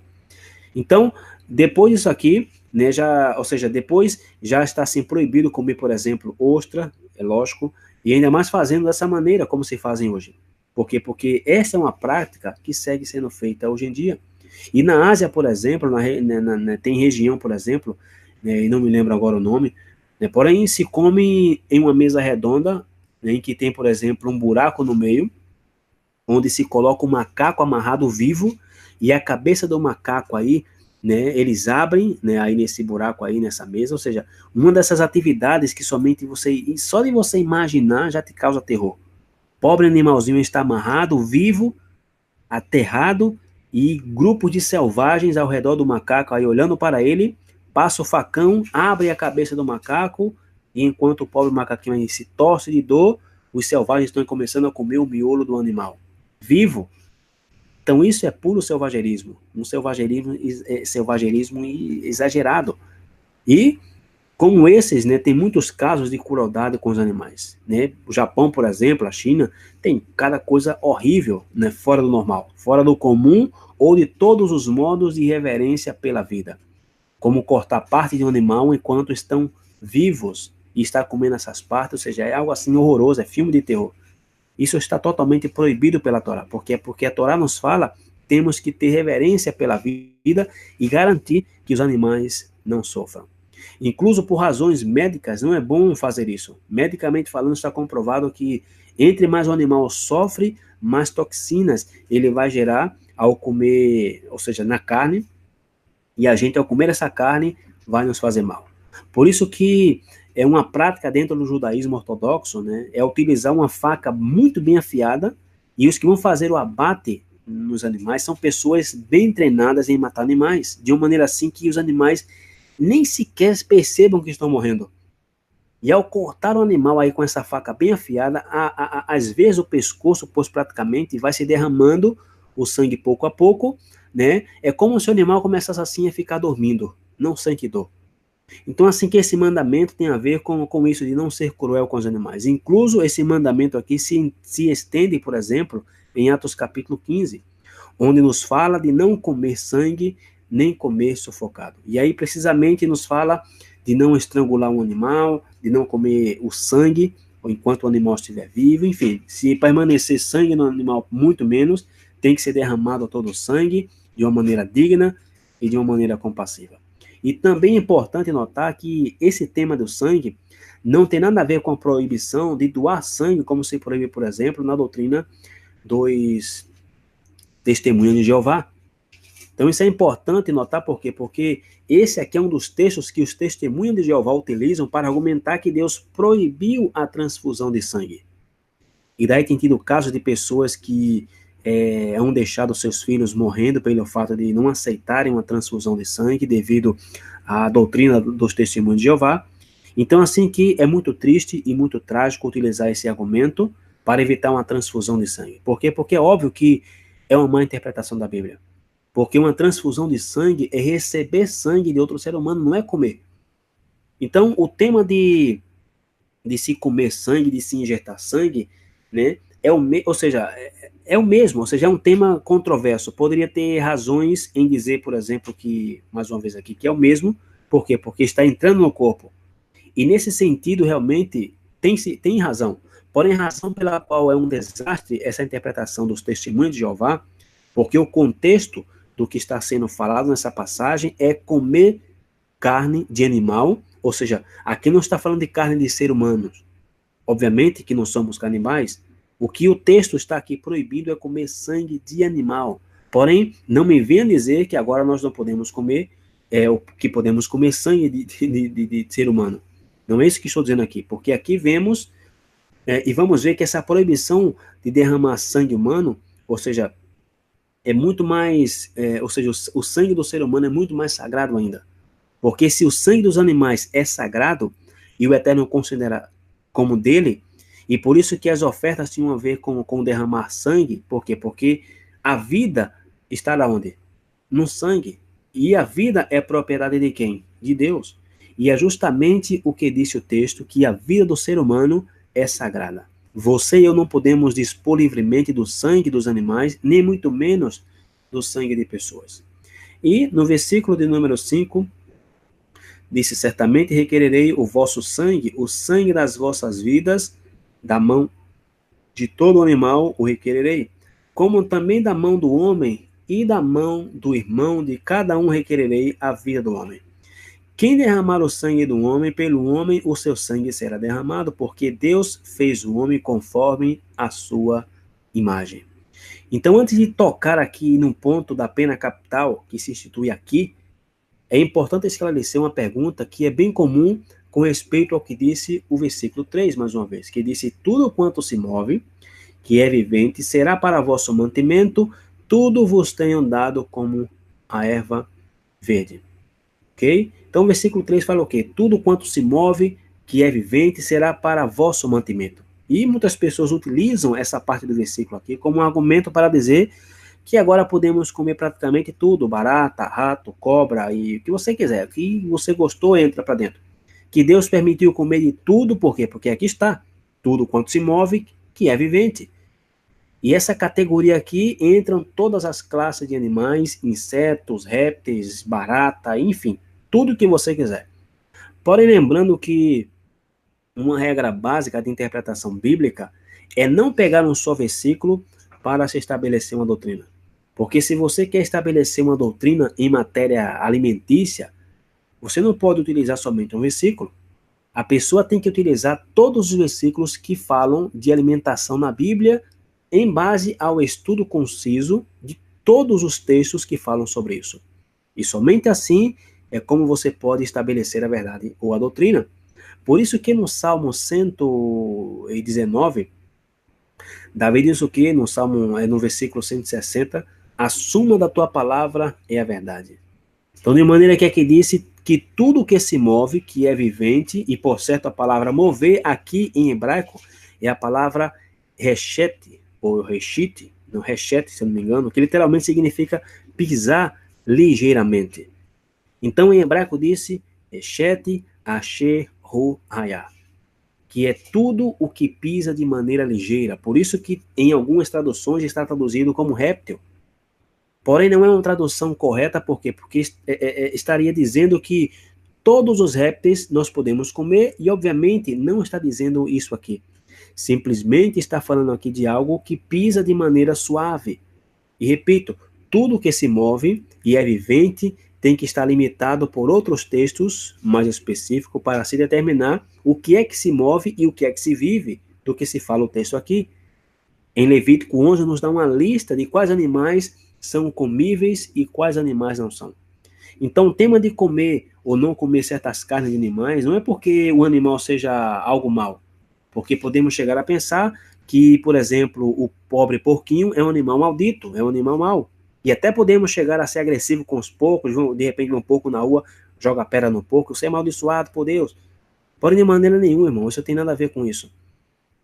Então, depois disso aqui, né, ou seja, depois já está assim proibido comer, por exemplo, ostra, é lógico, e ainda mais fazendo dessa maneira como se fazem hoje. Por quê? Porque essa é uma prática que segue sendo feita hoje em dia. E na Ásia, por exemplo, tem região, por exemplo, né, e não me lembro agora o nome, né, porém se come em uma mesa redonda, né, em que tem, por exemplo, um buraco no meio, onde se coloca um macaco amarrado vivo, e a cabeça do macaco aí, né, eles abrem, né, aí nesse buraco aí, nessa mesa, ou seja, uma dessas atividades que somente você, só de você imaginar já te causa terror. Pobre animalzinho está amarrado, vivo, aterrado, e grupos de selvagens ao redor do macaco aí olhando para ele, passa o facão, abre a cabeça do macaco, e enquanto o pobre macaquinho aí se torce de dor, os selvagens estão começando a comer o miolo do animal vivo. Então isso é puro selvagerismo, um selvagerismo exagerado. E como esses, né, tem muitos casos de crueldade com os animais, né? O Japão, por exemplo, a China, tem cada coisa horrível, né, fora do normal, fora do comum ou de todos os modos de irreverência pela vida, como cortar parte de um animal enquanto estão vivos e estar comendo essas partes, ou seja, é algo assim horroroso, é filme de terror. Isso está totalmente proibido pela Torá, porque a Torá nos fala temos que ter reverência pela vida e garantir que os animais não sofram. Incluso por razões médicas, não é bom fazer isso. Medicamente falando, está comprovado que entre mais o animal sofre, mais toxinas ele vai gerar ao comer, ou seja, na carne, e a gente, ao comer essa carne, vai nos fazer mal. Por isso que é uma prática dentro do judaísmo ortodoxo, né, é utilizar uma faca muito bem afiada, e os que vão fazer o abate nos animais são pessoas bem treinadas em matar animais, de uma maneira assim que os animais nem sequer percebam que estão morrendo. E ao cortar o animal aí com essa faca bem afiada, às vezes o pescoço, pois praticamente vai se derramando o sangue pouco a pouco, né? É como se o animal começasse assim a ficar dormindo, não sente dor. Então, assim que esse mandamento tem a ver com isso de não ser cruel com os animais. Incluso esse mandamento aqui se estende, por exemplo, em Atos capítulo 15, onde nos fala de não comer sangue, nem comer sufocado. E aí, precisamente, nos fala de não estrangular um animal, de não comer o sangue, enquanto o animal estiver vivo, enfim, se permanecer sangue no animal, muito menos, tem que ser derramado todo o sangue, de uma maneira digna e de uma maneira compassiva. E também é importante notar que esse tema do sangue não tem nada a ver com a proibição de doar sangue, como se proíbe, por exemplo, na doutrina dos testemunhas de Jeová. Então isso é importante notar por quê? Porque esse aqui é um dos textos que os testemunhas de Jeová utilizam para argumentar que Deus proibiu a transfusão de sangue. E daí tem tido casos de pessoas que hão deixado seus filhos morrendo pelo fato de não aceitarem uma transfusão de sangue devido à doutrina dos testemunhos de Jeová. Então, assim que é muito triste e muito trágico utilizar esse argumento para evitar uma transfusão de sangue. Por quê? Porque é óbvio que é uma má interpretação da Bíblia. Porque uma transfusão de sangue é receber sangue de outro ser humano, não é comer. Então, o tema de se comer sangue, de se injetar sangue, né, ou seja, é o mesmo, ou seja, é um tema controverso. Poderia ter razões em dizer, por exemplo, que, mais uma vez aqui, que é o mesmo. Por quê? Porque está entrando no corpo. E nesse sentido, realmente, tem razão. Porém, a razão pela qual é um desastre essa interpretação dos testemunhos de Jeová, porque o contexto do que está sendo falado nessa passagem é comer carne de animal, ou seja, aqui não está falando de carne de ser humano. Obviamente que não somos canibais. O que o texto está aqui proibindo é comer sangue de animal. Porém, não me venha dizer que agora nós não podemos comer, que podemos comer sangue de ser humano. Não é isso que estou dizendo aqui, porque aqui vemos, e vamos ver que essa proibição de derramar sangue humano, ou seja, é muito mais, ou seja, o sangue do ser humano é muito mais sagrado ainda. Porque se o sangue dos animais é sagrado e o Eterno considera como dele, e por isso que as ofertas tinham a ver com derramar sangue, por quê? Porque a vida está lá onde? No sangue. E a vida é propriedade de quem? De Deus. E é justamente o que disse o texto, que a vida do ser humano é sagrada. Você e eu não podemos dispor livremente do sangue dos animais, nem muito menos do sangue de pessoas. E no versículo de número 5, disse: certamente requererei o vosso sangue, o sangue das vossas vidas, da mão de todo animal o requererei, como também da mão do homem e da mão do irmão de cada um requererei a vida do homem. Quem derramar o sangue do homem, pelo homem o seu sangue será derramado, porque Deus fez o homem conforme a sua imagem. Então, antes de tocar aqui no ponto da pena capital que se institui aqui, é importante esclarecer uma pergunta que é bem comum com respeito ao que disse o versículo 3, mais uma vez, que disse: tudo quanto se move, que é vivente, será para vosso mantimento, tudo vos tenham dado como a erva verde. Ok? Então o versículo 3 fala o quê? Tudo quanto se move, que é vivente, será para vosso mantimento. E muitas pessoas utilizam essa parte do versículo aqui como um argumento para dizer que agora podemos comer praticamente tudo, barata, rato, cobra e o que você quiser, o que você gostou entra para dentro. Que Deus permitiu comer de tudo, por quê? Porque aqui está, tudo quanto se move, que é vivente. E essa categoria aqui entram todas as classes de animais, insetos, répteis, barata, enfim, tudo que você quiser. Porém, lembrando que uma regra básica de interpretação bíblica é não pegar um só versículo para se estabelecer uma doutrina. Porque se você quer estabelecer uma doutrina em matéria alimentícia, você não pode utilizar somente um versículo. A pessoa tem que utilizar todos os versículos que falam de alimentação na Bíblia em base ao estudo conciso de todos os textos que falam sobre isso. E somente assim é como você pode estabelecer a verdade ou a doutrina. Por isso que no Salmo 119, Davi diz o que? No Salmo, no versículo 160, a suma da tua palavra é a verdade. Então, de maneira que aqui disse que tudo que se move, que é vivente, e por certo a palavra mover aqui em hebraico é a palavra rechete, ou rechite, não rechete, se eu não me engano, que literalmente significa pisar ligeiramente. Então, em hebraico disse rechete, asher, hu, hayah, que é tudo o que pisa de maneira ligeira. Por isso que em algumas traduções está traduzido como réptil. Porém, não é uma tradução correta, por quê? Porque estaria dizendo que todos os répteis nós podemos comer, e obviamente não está dizendo isso aqui. Simplesmente está falando aqui de algo que pisa de maneira suave. E repito, tudo que se move e é vivente tem que estar limitado por outros textos mais específicos para se determinar o que é que se move e o que é que se vive, do que se fala o texto aqui. Em Levítico 11 nos dá uma lista de quais animais são comíveis e quais animais não são. Então, o tema de comer ou não comer certas carnes de animais não é porque o animal seja algo mau, porque podemos chegar a pensar que, por exemplo, o pobre porquinho é um animal maldito, é um animal mau. E até podemos chegar a ser agressivo com os porcos, de repente um porco na rua joga pedra no porco, você é amaldiçoado por Deus. Porém, de maneira nenhuma, irmão, isso tem nada a ver com isso.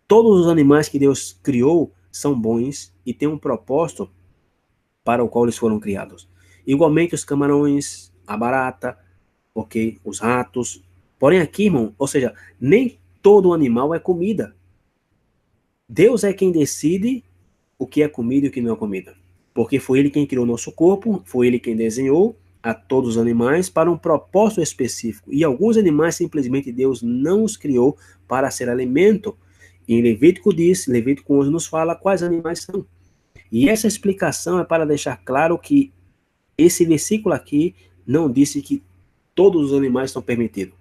Todos os animais que Deus criou são bons e têm um propósito para o qual eles foram criados. Igualmente os camarões, a barata, ok, os ratos. Porém aqui, irmão, ou seja, nem todo animal é comida. Deus é quem decide o que é comida e o que não é comida. Porque foi Ele quem criou o nosso corpo, foi Ele quem desenhou a todos os animais para um propósito específico. E alguns animais simplesmente Deus não os criou para ser alimento. Em Levítico Levítico 11 nos fala quais animais são. E essa explicação é para deixar claro que esse versículo aqui não disse que todos os animais estão permitidos.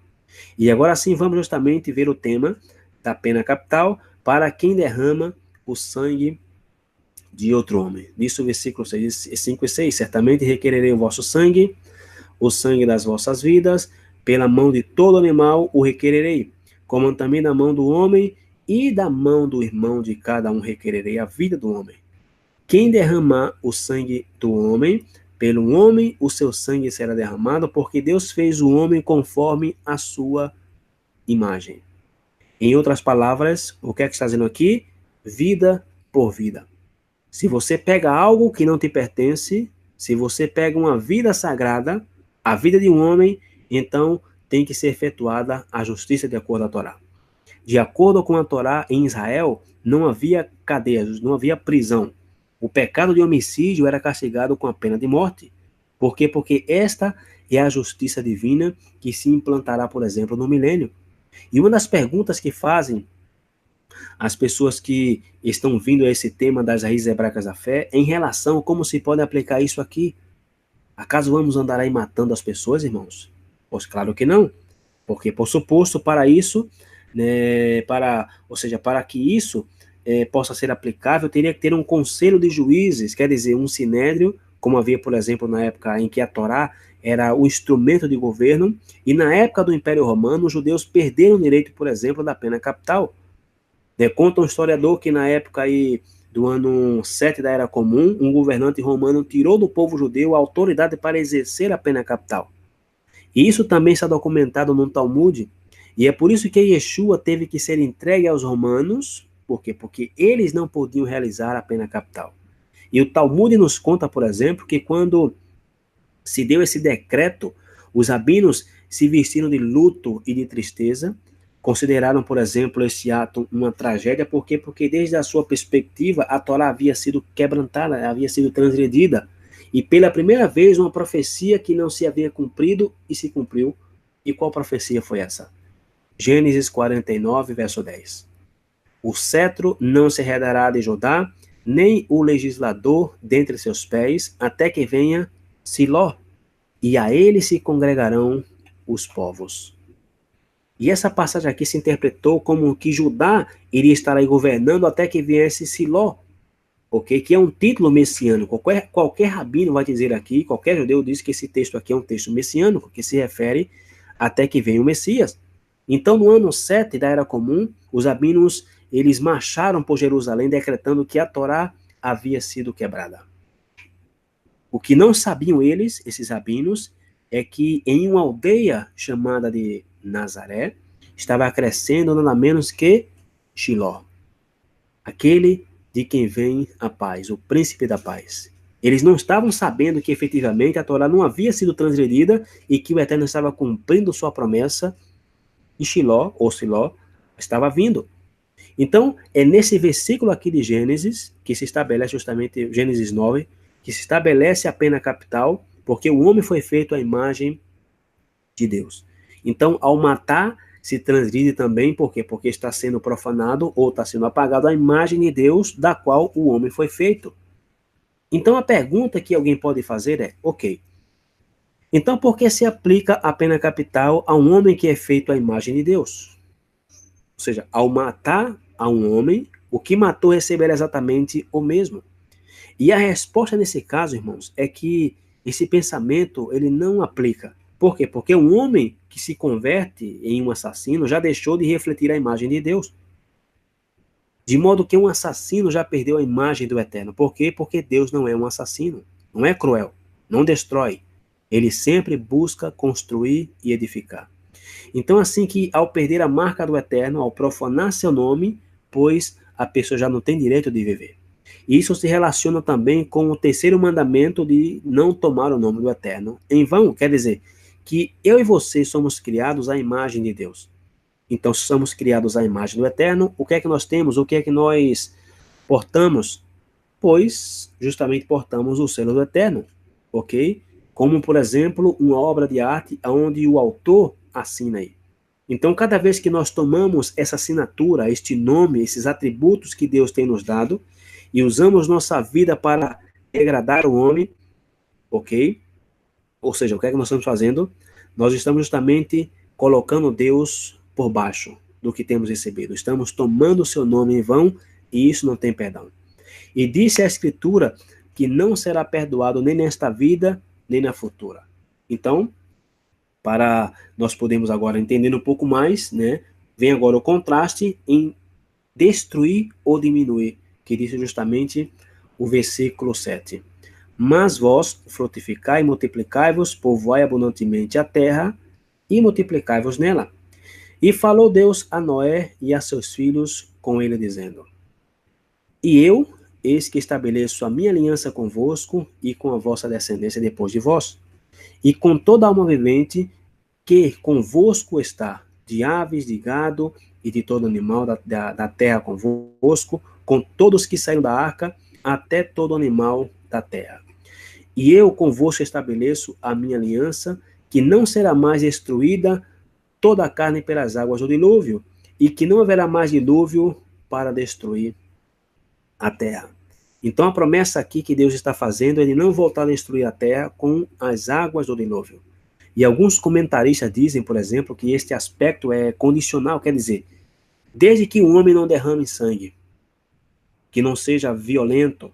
E agora sim vamos justamente ver o tema da pena capital para quem derrama o sangue de outro homem. Nisso o versículo 5 e 6, certamente requererei o vosso sangue, o sangue das vossas vidas, pela mão de todo animal o requererei, como também da mão do homem e da mão do irmão de cada um requererei a vida do homem. quem derramar o sangue do homem, pelo homem o seu sangue será derramado, porque Deus fez o homem conforme a sua imagem. Em outras palavras, o que é que está dizendo aqui? Vida por vida. Se você pega algo que não te pertence, se você pega uma vida sagrada, a vida de um homem, então tem que ser efetuada a justiça de acordo com a Torá. De acordo com a Torá, em Israel, não havia cadeias, não havia prisão. O pecado de homicídio era castigado com a pena de morte. Por quê? Porque esta é a justiça divina que se implantará, por exemplo, no milênio. E uma das perguntas que fazem as pessoas que estão vindo a esse tema das raízes hebraicas da fé, em relação a como se pode aplicar isso aqui. Acaso vamos andar aí matando as pessoas, irmãos? Pois claro que não. Porque, por suposto, para isso, né, para que isso possa ser aplicável, teria que ter um conselho de juízes, quer dizer, um sinédrio, como havia, por exemplo, na época em que a Torá era o instrumento de governo, e na época do Império Romano, os judeus perderam o direito, por exemplo, da pena capital. Conta um historiador que na época aí do ano 7 da Era Comum, um governante romano tirou do povo judeu a autoridade para exercer a pena capital. E isso também está documentado no Talmud, e é por isso que Yeshua teve que ser entregue aos romanos. Por quê? Porque eles não podiam realizar a pena capital. E o Talmud nos conta, por exemplo, que quando se deu esse decreto, os rabinos se vestiram de luto e de tristeza, consideraram, por exemplo, esse ato uma tragédia. Por quê? Porque desde a sua perspectiva, a Torá havia sido quebrantada, havia sido transgredida. E pela primeira vez, uma profecia que não se havia cumprido e se cumpriu. E qual profecia foi essa? Gênesis 49, verso 10. O cetro não se herdará de Judá, nem o legislador dentre seus pés, até que venha Siló, e a ele se congregarão os povos. E essa passagem aqui se interpretou como que Judá iria estar aí governando até que viesse Siló, ok? Que é um título messiânico. Qualquer rabino vai dizer aqui, qualquer judeu diz que esse texto aqui é um texto messiânico, que se refere até que venha o Messias. Então, no ano 7 da Era Comum, os rabinos, eles marcharam por Jerusalém, decretando que a Torá havia sido quebrada. O que não sabiam eles, esses rabinos, é que em uma aldeia chamada de Nazaré, estava crescendo nada menos que Shiló, aquele de quem vem a paz, o príncipe da paz. Eles não estavam sabendo que efetivamente a Torá não havia sido transgredida e que o Eterno estava cumprindo sua promessa e Shiló, ou Siló, estava vindo. Então, é nesse versículo aqui de Gênesis, que se estabelece justamente, Gênesis 9, que se estabelece a pena capital, porque o homem foi feito à imagem de Deus. Então, ao matar, se transgride também, por quê? Porque está sendo profanado ou está sendo apagado a imagem de Deus da qual o homem foi feito. Então, a pergunta que alguém pode fazer é, ok, então por que se aplica a pena capital a um homem que é feito à imagem de Deus? Ou seja, ao matar a um homem, o que matou receberá exatamente o mesmo. E a resposta nesse caso, irmãos, é que esse pensamento ele não aplica. Por quê? Porque um homem que se converte em um assassino já deixou de refletir a imagem de Deus. De modo que um assassino já perdeu a imagem do Eterno. Por quê? Porque Deus não é um assassino, não é cruel, não destrói. Ele sempre busca construir e edificar. Então, assim que ao perder a marca do Eterno, ao profanar seu nome, pois a pessoa já não tem direito de viver. Isso se relaciona também com o terceiro mandamento de não tomar o nome do Eterno em vão. Quer dizer, que eu e você somos criados à imagem de Deus. Então, se somos criados à imagem do Eterno, o que é que nós temos? O que é que nós portamos? Pois, justamente portamos o selo do Eterno, ok? Como, por exemplo, uma obra de arte onde o autor assina aí. Então, cada vez que nós tomamos essa assinatura, este nome, esses atributos que Deus tem nos dado, e usamos nossa vida para degradar o homem, ok? Ou seja, o que é que nós estamos fazendo? Nós estamos justamente colocando Deus por baixo do que temos recebido. Estamos tomando o seu nome em vão e isso não tem perdão. E disse a Escritura que não será perdoado nem nesta vida, nem na futura. Então, para nós podermos agora entender um pouco mais, né? Vem agora o contraste em destruir ou diminuir, que disse justamente o versículo 7. Mas vós frutificai e multiplicai-vos, povoai abundantemente a terra e multiplicai-vos nela. E falou Deus a Noé e a seus filhos com ele, dizendo: E eu, eis que estabeleço a minha aliança convosco e com a vossa descendência depois de vós, e com toda alma vivente que convosco está, de aves, de gado e de todo animal da terra convosco, com todos que saíram da arca, até todo animal da terra. E eu convosco estabeleço a minha aliança, que não será mais destruída toda a carne pelas águas do dilúvio, e que não haverá mais dilúvio para destruir a terra. Então a promessa aqui que Deus está fazendo é de não voltar a destruir a terra com as águas do dilúvio. E alguns comentaristas dizem, por exemplo, que este aspecto é condicional, quer dizer, desde que o homem não derrame sangue, que não seja violento,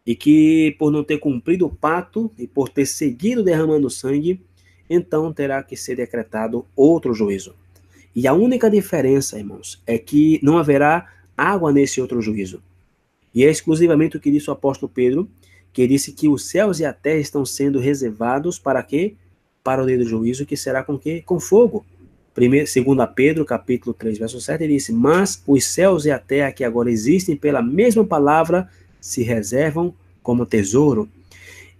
e que por não ter cumprido o pacto e por ter seguido derramando sangue, então terá que ser decretado outro juízo. E a única diferença, irmãos, é que não haverá água nesse outro juízo. E é exclusivamente o que disse o apóstolo Pedro, que disse que os céus e a terra estão sendo reservados para quê? Para o dia do juízo, que será com quê? Com fogo. 2 Pedro, capítulo 3, verso 7, ele disse: Mas os céus e a terra que agora existem pela mesma palavra se reservam como tesouro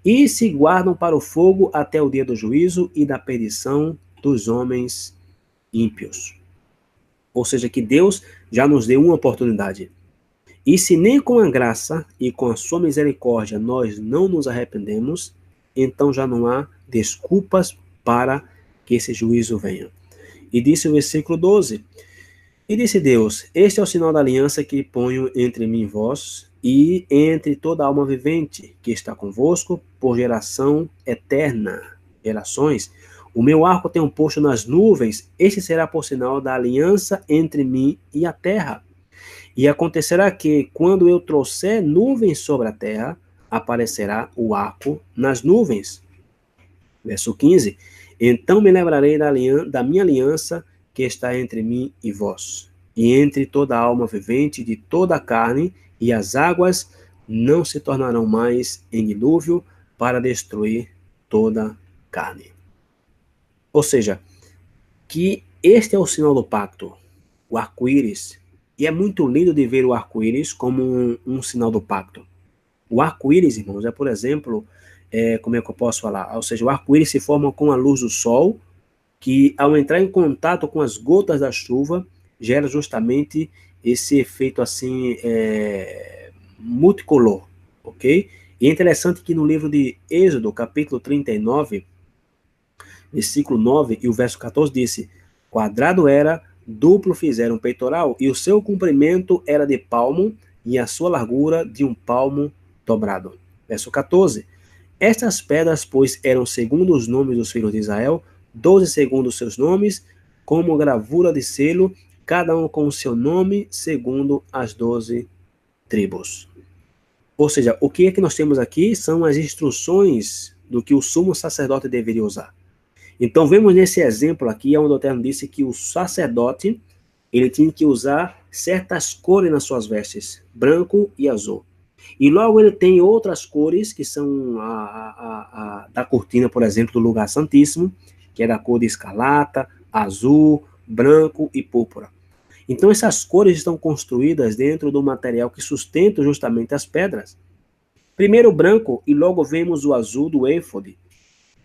e se guardam para o fogo até o dia do juízo e da perdição dos homens ímpios. Ou seja, que Deus já nos deu uma oportunidade. E se nem com a graça e com a sua misericórdia nós não nos arrependemos, então já não há desculpas para que esse juízo venha. E disse o versículo 12: E disse Deus: Este é o sinal da aliança que ponho entre mim e vós, e entre toda alma vivente que está convosco, por geração eterna. Gerações. O meu arco tem um posto nas nuvens, este será por sinal da aliança entre mim e a terra. E acontecerá que, quando eu trouxer nuvens sobre a terra, aparecerá o arco nas nuvens. Verso 15. Então me lembrarei da minha aliança que está entre mim e vós, e entre toda a alma vivente de toda a carne, e as águas não se tornarão mais em dilúvio para destruir toda a carne. Ou seja, que este é o sinal do pacto, o arco-íris. E é muito lindo de ver o arco-íris como um sinal do pacto. O arco-íris, irmãos, é, por exemplo, como é que eu posso falar? Ou seja, o arco-íris se forma com a luz do sol, que ao entrar em contato com as gotas da chuva, gera justamente esse efeito assim, multicolor, ok? E é interessante que no livro de Êxodo, capítulo 39, versículo 9 e o verso 14 disse: Quadrado era, duplo fizeram o peitoral, e o seu comprimento era de palmo, e a sua largura de um palmo dobrado. Verso 14. Estas pedras, pois, eram segundo os nomes dos filhos de Israel, 12 segundo os seus nomes, como gravura de selo, cada um com o seu nome, segundo as 12 tribos. Ou seja, o que é que nós temos aqui são as instruções do que o sumo sacerdote deveria usar. Então, vemos nesse exemplo aqui, onde o Eterno disse que o sacerdote, ele tinha que usar certas cores nas suas vestes, branco e azul. E logo ele tem outras cores, que são da cortina, por exemplo, do lugar santíssimo, que é da cor de escarlata, azul, branco e púrpura. Então essas cores estão construídas dentro do material que sustenta justamente as pedras. Primeiro o branco e logo vemos o azul do éfode.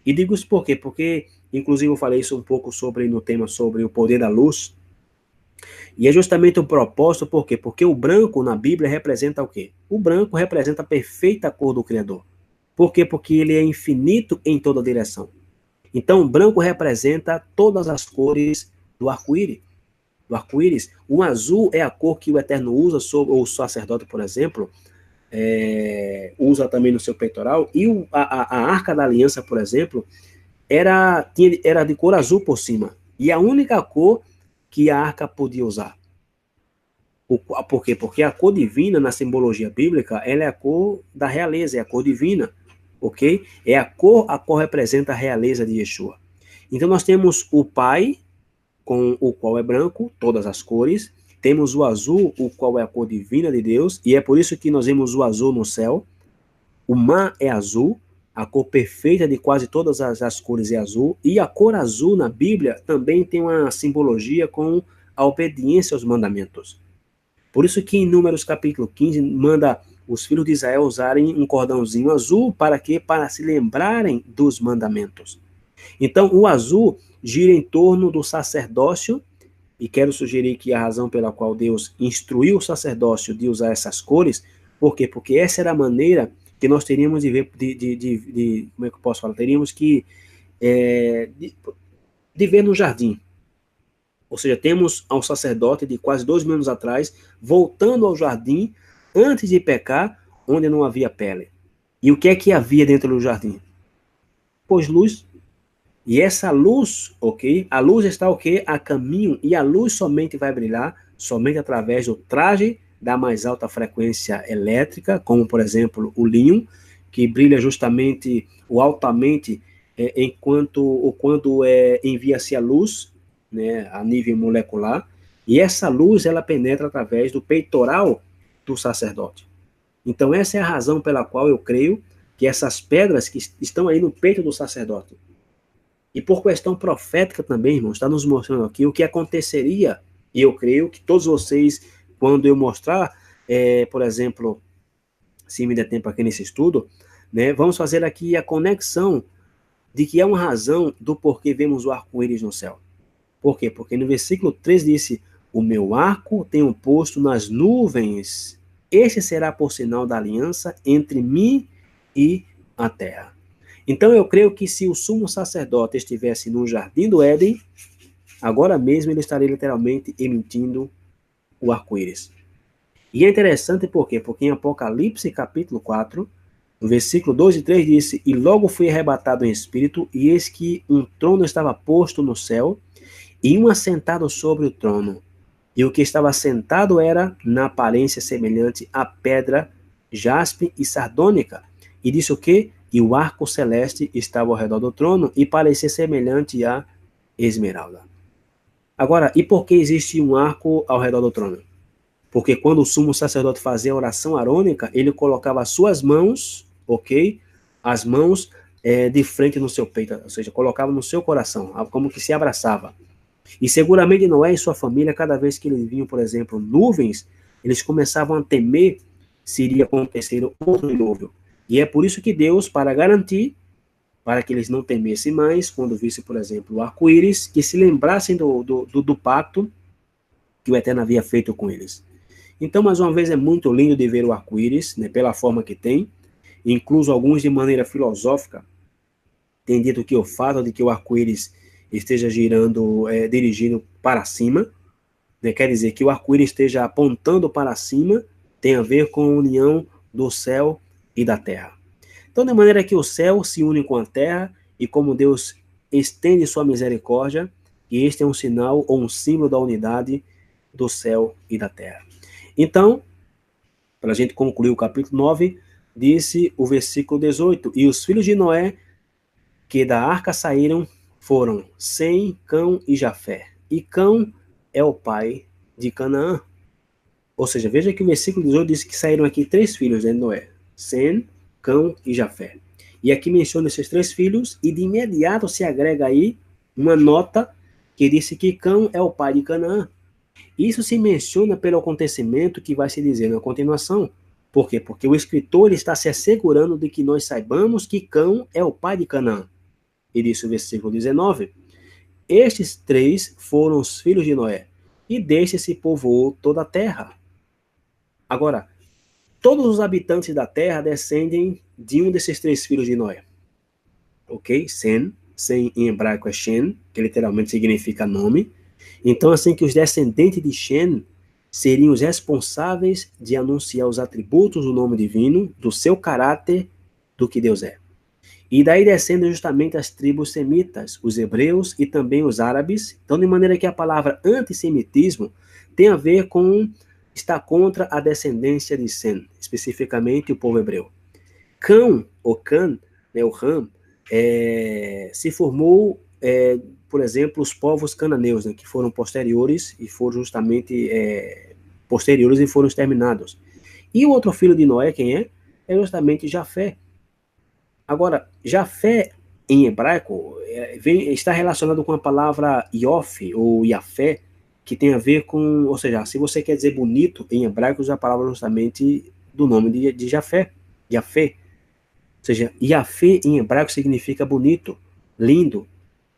E digo isso por quê? Porque, inclusive, eu falei isso um pouco no tema sobre o poder da luz. E é justamente o propósito, por quê? Porque o branco na Bíblia representa o quê? O branco representa a perfeita cor do Criador. Por quê? Porque ele é infinito em toda direção. Então, o branco representa todas as cores do arco-íris. O azul é a cor que o Eterno usa, ou o sacerdote, por exemplo, usa também no seu peitoral. E a Arca da Aliança, por exemplo, era de cor azul por cima. E a única cor que a arca podia usar. Por quê? Porque a cor divina, na simbologia bíblica, ela é a cor da realeza, é a cor divina, ok? É a cor representa a realeza de Yeshua. Então nós temos o Pai, com o qual é branco, todas as cores, Temos o azul, o qual é a cor divina de Deus, e é por isso que nós vemos o azul no céu. O mar é azul, a cor perfeita de quase todas as cores é azul, e a cor azul na Bíblia também tem uma simbologia com a obediência aos mandamentos. Por isso que em Números capítulo 15 manda os filhos de Israel usarem um cordãozinho azul, para quê? Para se lembrarem dos mandamentos. Então, o azul gira em torno do sacerdócio, e quero sugerir que a razão pela qual Deus instruiu o sacerdócio de usar essas cores, por quê? Porque essa era a maneira que nós teríamos de ver, como é que eu posso falar? Teríamos que, de ver no jardim. Ou seja, temos um sacerdote de quase 2.000 anos atrás, voltando ao jardim, antes de pecar, onde não havia pele. E o que é que havia dentro do jardim? Pois luz. E essa luz, ok? A luz está o quê? A caminho, e a luz somente vai brilhar somente através do traje da mais alta frequência elétrica, como, por exemplo, o línio, que brilha justamente ou altamente quando envia-se a luz, né, a nível molecular, e essa luz ela penetra através do peitoral do sacerdote. Então essa é a razão pela qual eu creio que essas pedras que estão aí no peito do sacerdote, e por questão profética também, irmãos, está nos mostrando aqui o que aconteceria, e eu creio que todos vocês, quando eu mostrar, por exemplo, se me der tempo aqui nesse estudo, né, vamos fazer aqui a conexão de que é uma razão do porquê vemos o arco-íris no céu. Por quê? Porque no versículo 3 disse: o meu arco tenho posto nas nuvens, este será por sinal da aliança entre mim e a terra. Então eu creio que se o sumo sacerdote estivesse no jardim do Éden, agora mesmo ele estaria literalmente emitindo o arco-íris. E é interessante por quê? Porque em Apocalipse capítulo 4, no versículo 2 e 3 disse: e logo fui arrebatado em espírito, e eis que um trono estava posto no céu, e um assentado sobre o trono. E o que estava sentado era, na aparência, semelhante a pedra, jaspe e sardônica. E disse o quê? E o arco celeste estava ao redor do trono, e parecia semelhante a esmeralda. Agora, e por que existe um arco ao redor do trono? Porque quando o sumo sacerdote fazia a oração arônica, ele colocava as suas mãos, ok? As mãos de frente no seu peito, ou seja, colocava no seu coração, como que se abraçava. E seguramente Noé e sua família, cada vez que eles vinham, por exemplo, nuvens, eles começavam a temer se iria acontecer outro dilúvio. E é por isso que Deus, para garantir, para que eles não temessem mais, quando visse, por exemplo, o arco-íris, que se lembrassem do pacto que o Eterno havia feito com eles. Então, mais uma vez, é muito lindo de ver o arco-íris, né, pela forma que tem, incluso alguns de maneira filosófica, têm dito que o fato de que o arco-íris esteja girando, dirigindo para cima, né, quer dizer que o arco-íris esteja apontando para cima, tem a ver com a união do céu e da terra. Então, de maneira que o céu se une com a terra, e como Deus estende sua misericórdia, e este é um sinal ou um símbolo da unidade do céu e da terra. Então, para a gente concluir o capítulo 9, disse o versículo 18: e os filhos de Noé que da arca saíram foram Sem, Cão e Jafé. E Cão é o pai de Canaã. Ou seja, veja que o versículo 18 diz que saíram aqui 3 filhos de Noé: Sem, Cão e Jafé. E aqui menciona esses 3 filhos, e de imediato se agrega aí uma nota que disse que Cão é o pai de Canaã. Isso se menciona pelo acontecimento que vai se dizer na continuação. Por quê? Porque o escritor está se assegurando de que nós saibamos que Cão é o pai de Canaã. E disse o versículo 19: estes 3 foram os filhos de Noé, e destes se povoou toda a terra. Agora, todos os habitantes da terra descendem de um desses 3 filhos de Noé. Ok? Sem em hebraico é Shem, que literalmente significa nome. Então, assim que os descendentes de Shem seriam os responsáveis de anunciar os atributos do nome divino, do seu caráter, do que Deus é. E daí descendem justamente as tribos semitas, os hebreus e também os árabes. Então, de maneira que a palavra antissemitismo tem a ver com, está contra a descendência de Sem, especificamente o povo hebreu. Cão, ou Can, né, o Ram, se formou por exemplo, os povos cananeus, né, que foram posteriores e foram justamente posteriores e foram exterminados. E o outro filho de Noé, quem é? É justamente Jafé. Agora, Jafé, em hebraico, está relacionado com a palavra Yof, ou Yafé, que tem a ver com, ou seja, se você quer dizer bonito, em hebraico usa a palavra justamente do nome de Jafé, Yafé. Ou seja, Yafé em hebraico significa bonito, lindo.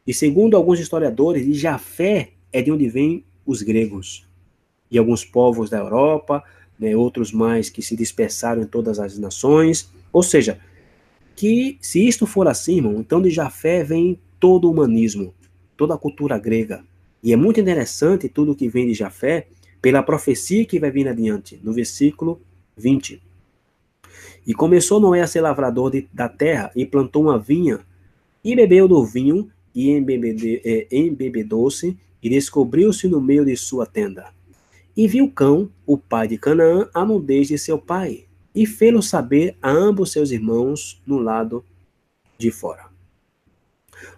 E segundo alguns historiadores, de Jafé é de onde vêm os gregos. E alguns povos da Europa, né, outros mais que se dispersaram em todas as nações. Ou seja, que se isto for assim, irmão, então de Jafé vem todo o humanismo, toda a cultura grega. E é muito interessante tudo que vem de Jafé, pela profecia que vai vir adiante, no versículo 20. E começou Noé a ser lavrador da terra, e plantou uma vinha, e bebeu do vinho, e embebedou-se, e descobriu-se no meio de sua tenda. E viu Cão, o pai de Canaã, a nudez de seu pai, e fê-lo saber a ambos seus irmãos no lado de fora.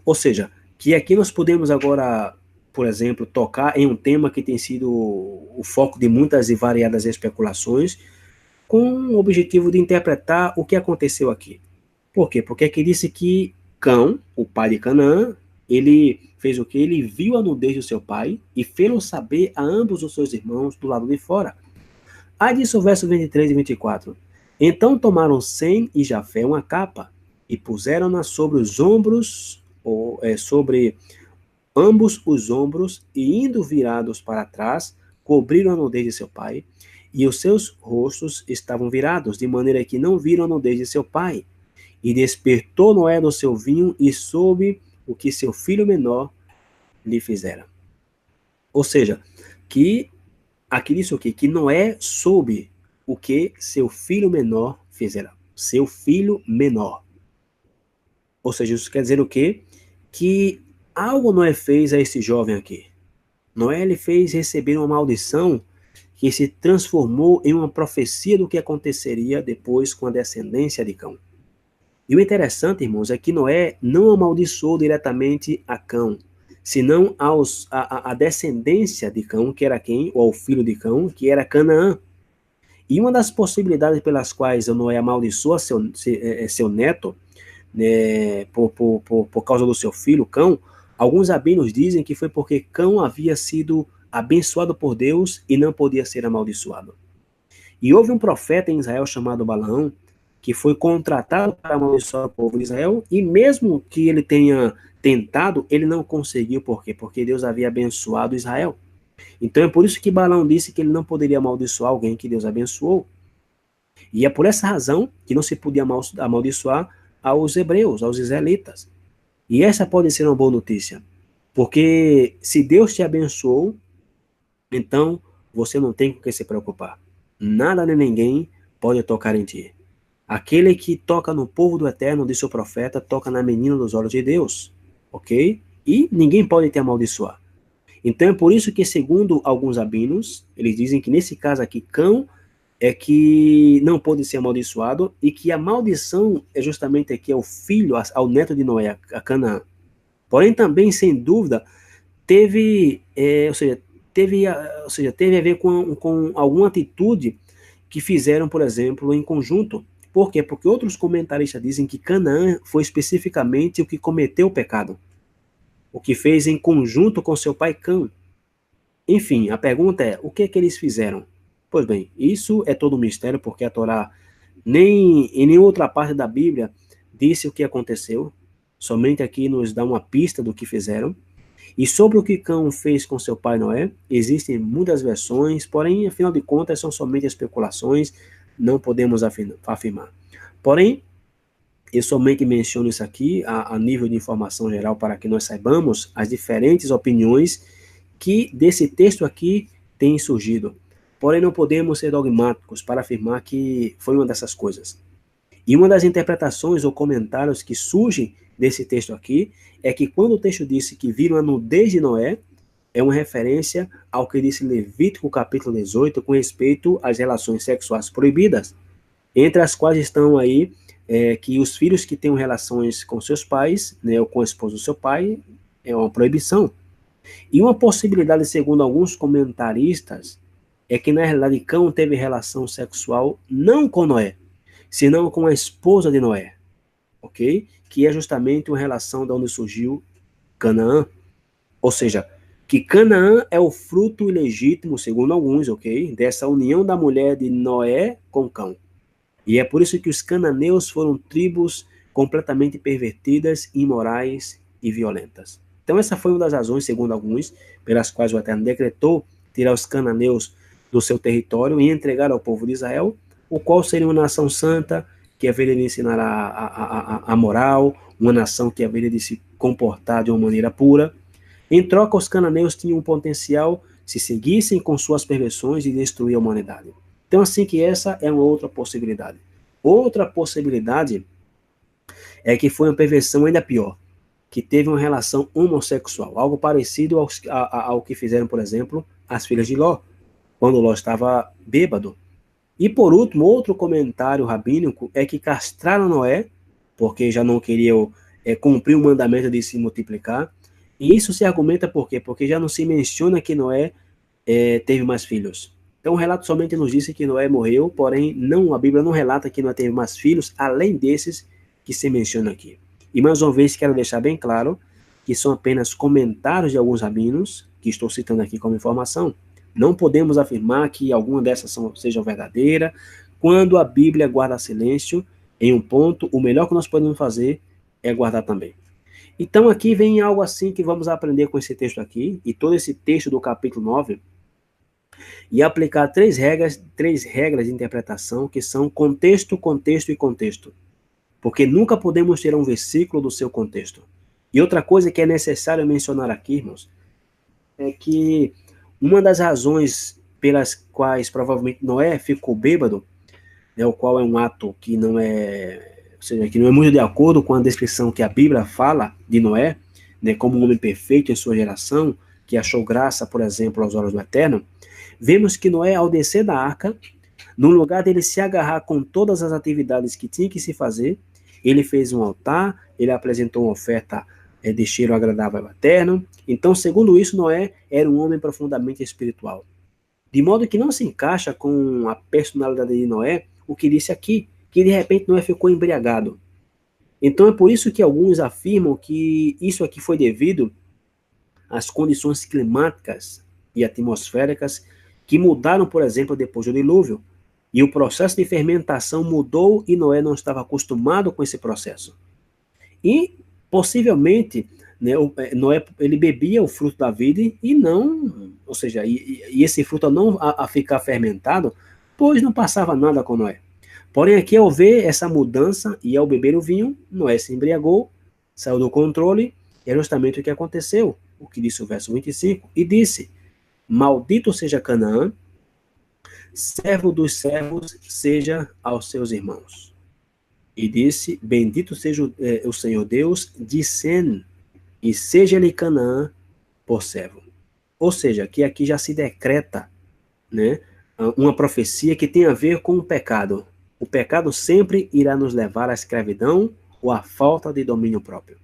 Ou seja, que aqui nós podemos agora, por exemplo, tocar em um tema que tem sido o foco de muitas e variadas especulações, com o objetivo de interpretar o que aconteceu aqui. Por quê? Porque aqui disse que Cão, o pai de Canaã, ele fez o que? Ele viu a nudez do seu pai e fez-lo saber a ambos os seus irmãos do lado de fora. Aí diz o verso 23 e 24. Então tomaram Sem e Jafé uma capa e puseram-na sobre os ombros, sobre ambos os ombros, e indo virados para trás, cobriram a nudez de seu pai, e os seus rostos estavam virados, de maneira que não viram a nudez de seu pai. E despertou Noé do seu vinho e soube o que seu filho menor lhe fizera. Ou seja, que aqui diz o quê? Que Noé soube o que seu filho menor fizera. Seu filho menor. Ou seja, isso quer dizer o quê? Que algo Noé fez a esse jovem aqui. Noé lhe fez receber uma maldição que se transformou em uma profecia do que aconteceria depois com a descendência de Cão. E o interessante, irmãos, é que Noé não amaldiçoou diretamente a Cão, senão a descendência de Cão, que era quem? Ou ao filho de Cão, que era Canaã. E uma das possibilidades pelas quais Noé amaldiçoa seu neto, né, por causa do seu filho, Cão, alguns rabinos dizem que foi porque Cão havia sido abençoado por Deus e não podia ser amaldiçoado. E houve um profeta em Israel chamado Balaão, que foi contratado para amaldiçoar o povo de Israel, e mesmo que ele tenha tentado, ele não conseguiu. Por quê? Porque Deus havia abençoado Israel. Então é por isso que Balaão disse que ele não poderia amaldiçoar alguém que Deus abençoou. E é por essa razão que não se podia amaldiçoar aos hebreus, aos israelitas. E essa pode ser uma boa notícia, porque se Deus te abençoou, então você não tem com que se preocupar. Nada nem ninguém pode tocar em ti. Aquele que toca no povo do Eterno, disse o profeta, toca na menina dos olhos de Deus, ok? E ninguém pode te amaldiçoar. Então é por isso que, segundo alguns rabinos, eles dizem que nesse caso aqui, Cão é que não pode ser amaldiçoado, e que a maldição é justamente aqui ao filho, ao neto de Noé, a Canaã. Porém também, sem dúvida, teve a ver com alguma atitude que fizeram, por exemplo, em conjunto. Por quê? Porque outros comentaristas dizem que Canaã foi especificamente o que cometeu o pecado, o que fez em conjunto com seu pai Cão. Enfim, a pergunta é, o que é que eles fizeram? Pois bem, isso é todo um mistério, porque a Torá nem em nenhuma outra parte da Bíblia disse o que aconteceu, somente aqui nos dá uma pista do que fizeram. E sobre o que Cão fez com seu pai Noé, existem muitas versões, porém, afinal de contas, são somente especulações, não podemos afirmar. Porém, eu somente menciono isso aqui a nível de informação geral para que nós saibamos as diferentes opiniões que desse texto aqui têm surgido. Porém, não podemos ser dogmáticos para afirmar que foi uma dessas coisas. E uma das interpretações ou comentários que surgem desse texto aqui é que quando o texto disse que viram a nudez de Noé, é uma referência ao que disse Levítico capítulo 18 com respeito às relações sexuais proibidas, entre as quais estão aí que os filhos que tenham relações com seus pais, né, ou com a esposa do seu pai, é uma proibição. E uma possibilidade, segundo alguns comentaristas, é que na realidade Cão teve relação sexual não com Noé, senão com a esposa de Noé, ok? Que é justamente uma relação de onde surgiu Canaã. Ou seja, que Canaã é o fruto ilegítimo, segundo alguns, ok? Dessa união da mulher de Noé com Cão. E é por isso que os cananeus foram tribos completamente pervertidas, imorais e violentas. Então essa foi uma das razões, segundo alguns, pelas quais o Eterno decretou tirar os cananeus do seu território e entregar ao povo de Israel, o qual seria uma nação santa, que haveria de ensinar a moral, uma nação que haveria de se comportar de uma maneira pura. Em troca, os cananeus tinham um potencial, se seguissem com suas perversões, de destruir a humanidade. Então, assim que essa é uma outra possibilidade. Outra possibilidade é que foi uma perversão ainda pior, que teve uma relação homossexual, algo parecido ao que fizeram, por exemplo, as filhas de Ló, quando Ló estava bêbado. E por último, outro comentário rabínico é que castraram Noé, porque já não queriam cumprir o mandamento de se multiplicar. E isso se argumenta por quê? Porque já não se menciona que Noé teve mais filhos. Então o relato somente nos disse que Noé morreu, porém não, a Bíblia não relata que Noé teve mais filhos, além desses que se menciona aqui. E mais uma vez quero deixar bem claro que são apenas comentários de alguns rabinos, que estou citando aqui como informação. Não podemos afirmar que alguma dessas sejam verdadeira. Quando a Bíblia guarda silêncio em um ponto, o melhor que nós podemos fazer é guardar também. Então aqui vem algo assim que vamos aprender com esse texto aqui, e todo esse texto do capítulo 9, e aplicar três regras de interpretação, que são contexto, contexto e contexto. Porque nunca podemos tirar um versículo do seu contexto. E outra coisa que é necessário mencionar aqui, irmãos, é que uma das razões pelas quais provavelmente Noé ficou bêbado, né, o qual é um ato que não é, ou seja, que não é muito de acordo com a descrição que a Bíblia fala de Noé, né, como um homem perfeito em sua geração, que achou graça, por exemplo, aos olhos do Eterno. Vemos que Noé, ao descer da arca, no lugar dele se agarrar com todas as atividades que tinha que se fazer, ele fez um altar, ele apresentou uma oferta de cheiro agradável ao Eterno. Então, segundo isso, Noé era um homem profundamente espiritual. De modo que não se encaixa com a personalidade de Noé o que disse aqui, que de repente Noé ficou embriagado. Então é por isso que alguns afirmam que isso aqui foi devido às condições climáticas e atmosféricas que mudaram, por exemplo, depois do dilúvio. E o processo de fermentação mudou e Noé não estava acostumado com esse processo. E, possivelmente, né, Noé ele bebia o fruto da vida e não, ou seja, e esse fruto não a ficar fermentado, pois não passava nada com Noé. Porém, aqui ao ver essa mudança e ao beber o vinho, Noé se embriagou, saiu do controle, e é justamente o que aconteceu, o que disse o verso 25, e disse: Maldito seja Canaã, servo dos servos seja aos seus irmãos. E disse: Bendito seja o Senhor Deus de Sem, e seja-lhe Canaã por servo. Ou seja, que aqui já se decreta, né, uma profecia que tem a ver com o pecado. O pecado sempre irá nos levar à escravidão ou à falta de domínio próprio.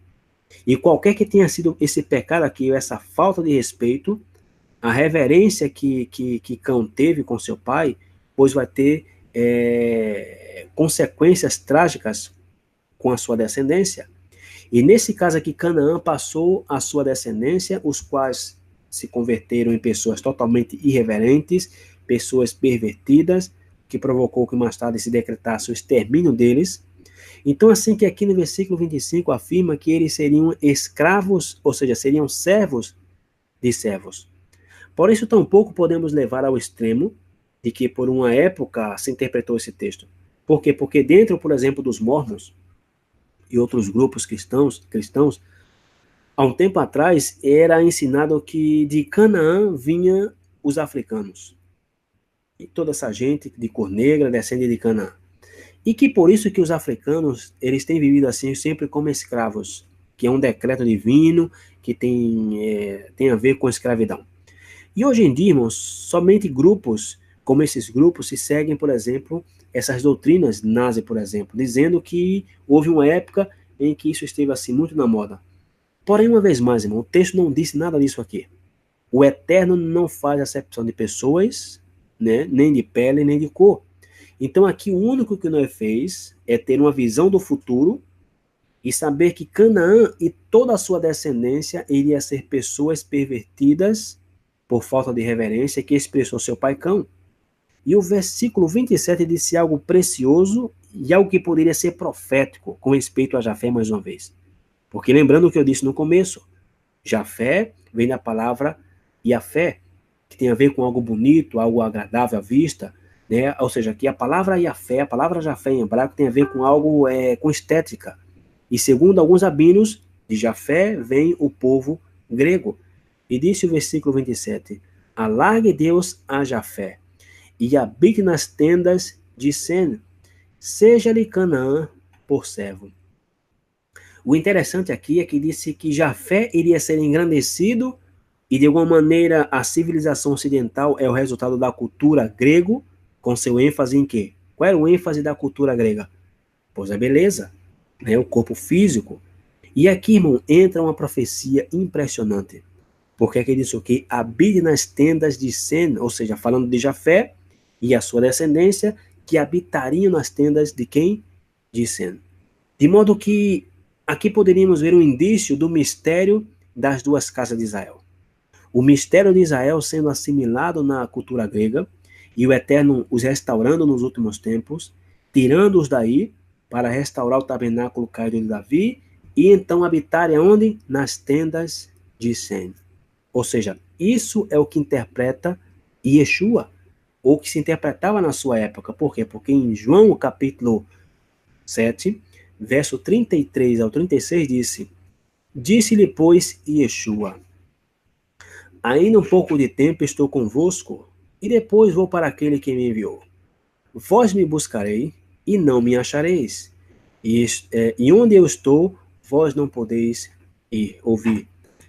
E qualquer que tenha sido esse pecado aqui, ou essa falta de respeito, a reverência que Cão teve com seu pai, pois vai ter consequências trágicas com a sua descendência. E nesse caso aqui, Canaã passou a sua descendência, os quais se converteram em pessoas totalmente irreverentes, pessoas pervertidas, que provocou que mais tarde se decretasse o extermínio deles. Então, assim que aqui no versículo 25 afirma que eles seriam escravos, ou seja, seriam servos de servos. Por isso, tampouco podemos levar ao extremo de que por uma época se interpretou esse texto. Por quê? Porque dentro, por exemplo, dos mormons e outros grupos cristãos, há um tempo atrás era ensinado que de Canaã vinha os africanos. E toda essa gente de cor negra descende de Canaã. E que por isso que os africanos, eles têm vivido assim sempre como escravos, que é um decreto divino que tem a ver com a escravidão. E hoje em dia, irmãos, somente grupos como esses grupos se seguem, por exemplo, essas doutrinas nazi, por exemplo, dizendo que houve uma época em que isso esteve assim muito na moda. Porém, uma vez mais, irmão, o texto não disse nada disso aqui. O Eterno não faz acepção de pessoas, né, nem de pele, nem de cor. Então aqui o único que Noé fez é ter uma visão do futuro e saber que Canaã e toda a sua descendência iria ser pessoas pervertidas por falta de reverência que expressou seu pai Cão. E o versículo 27 disse algo precioso e algo que poderia ser profético com respeito a Jafé mais uma vez. Porque lembrando o que eu disse no começo, Jafé vem da palavra Yafé, que tem a ver com algo bonito, algo agradável à vista, né? Ou seja, que a palavra Yafé, a palavra Jafé em hebraico tem a ver com algo com estética. E segundo alguns rabinos, de Jafé vem o povo grego. E disse o versículo 27, alargue Deus a Jafé, e habite nas tendas de Sen, seja-lhe Canaã por servo. O interessante aqui é que disse que Jafé iria ser engrandecido e, de alguma maneira, a civilização ocidental é o resultado da cultura grego, com seu ênfase em quê? Qual era o ênfase da cultura grega? Pois a beleza, né? O corpo físico. E aqui, irmão, entra uma profecia impressionante. Porque aqui diz o quê? Habite nas tendas de Sen, ou seja, falando de Jafé e a sua descendência, que habitariam nas tendas de quem? De Sen. De modo que aqui poderíamos ver um indício do mistério das duas casas de Israel. O mistério de Israel sendo assimilado na cultura grega e o Eterno os restaurando nos últimos tempos, tirando-os daí para restaurar o tabernáculo caído de Davi e então habitarem onde? Nas tendas de Sem. Ou seja, isso é o que interpreta Yeshua, ou que se interpretava na sua época. Por quê? Porque em João capítulo 7, verso 33 ao 36 disse-lhe, pois, Yeshua, ainda um pouco de tempo estou convosco, e depois vou para aquele que me enviou. Vós me buscarei, e não me achareis. E onde eu estou, vós não podeis ir, ouvir.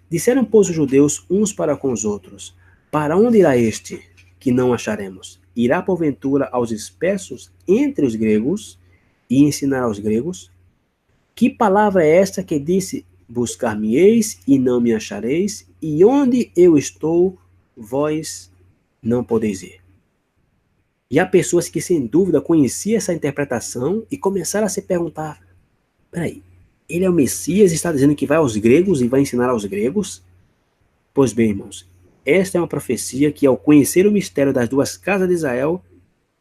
Disseram, pois, os judeus uns para com os outros, para onde irá este, que não acharemos? Irá, porventura, aos dispersos entre os gregos, e ensinar aos gregos? Que palavra é esta que disse, buscar-me-eis e não me achareis, e onde eu estou, vós não podeis ir. E há pessoas que, sem dúvida, conheciam essa interpretação e começaram a se perguntar, peraí, ele é o Messias e está dizendo que vai aos gregos e vai ensinar aos gregos? Pois bem, irmãos, esta é uma profecia que, ao conhecer o mistério das duas casas de Israel,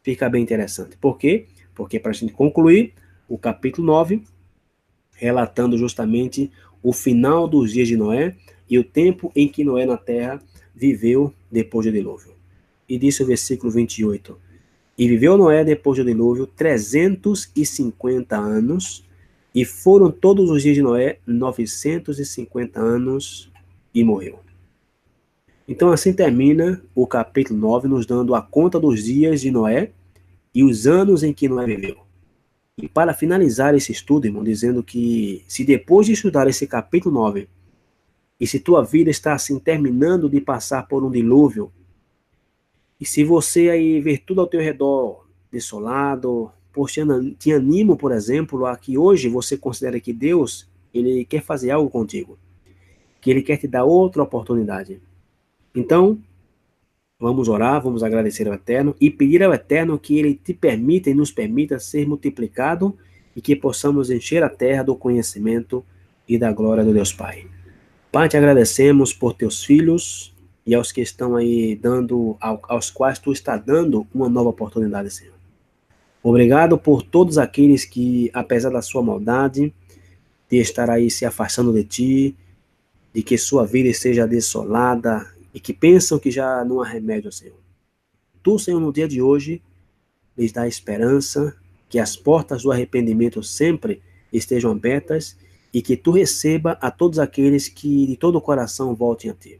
fica bem interessante. Por quê? Porque, para a gente concluir, o capítulo 9, relatando justamente o final dos dias de Noé e o tempo em que Noé na terra viveu depois do dilúvio. E disse o versículo 28, e viveu Noé depois do dilúvio 350 anos, e foram todos os dias de Noé 950 anos, e morreu. Então assim termina o capítulo 9, nos dando a conta dos dias de Noé e os anos em que Noé viveu. E para finalizar esse estudo, irmão, dizendo que se depois de estudar esse capítulo 9, e se tua vida está assim terminando de passar por um dilúvio, e se você aí ver tudo ao teu redor desolado, poxa, te animo, por exemplo, a que hoje você considere que Deus, ele quer fazer algo contigo, que ele quer te dar outra oportunidade. Então, vamos orar, vamos agradecer ao Eterno e pedir ao Eterno que ele te permita e nos permita ser multiplicado e que possamos encher a terra do conhecimento e da glória do Deus Pai. Pai, te agradecemos por teus filhos e aos que estão aí dando, aos quais tu está dando uma nova oportunidade, Senhor. Obrigado por todos aqueles que, apesar da sua maldade, de estar aí se afastando de ti, de que sua vida esteja desolada e que pensam que já não há remédio, Senhor. Tu, Senhor, no dia de hoje, lhes dá esperança, que as portas do arrependimento sempre estejam abertas e que tu receba a todos aqueles que de todo o coração voltem a ti.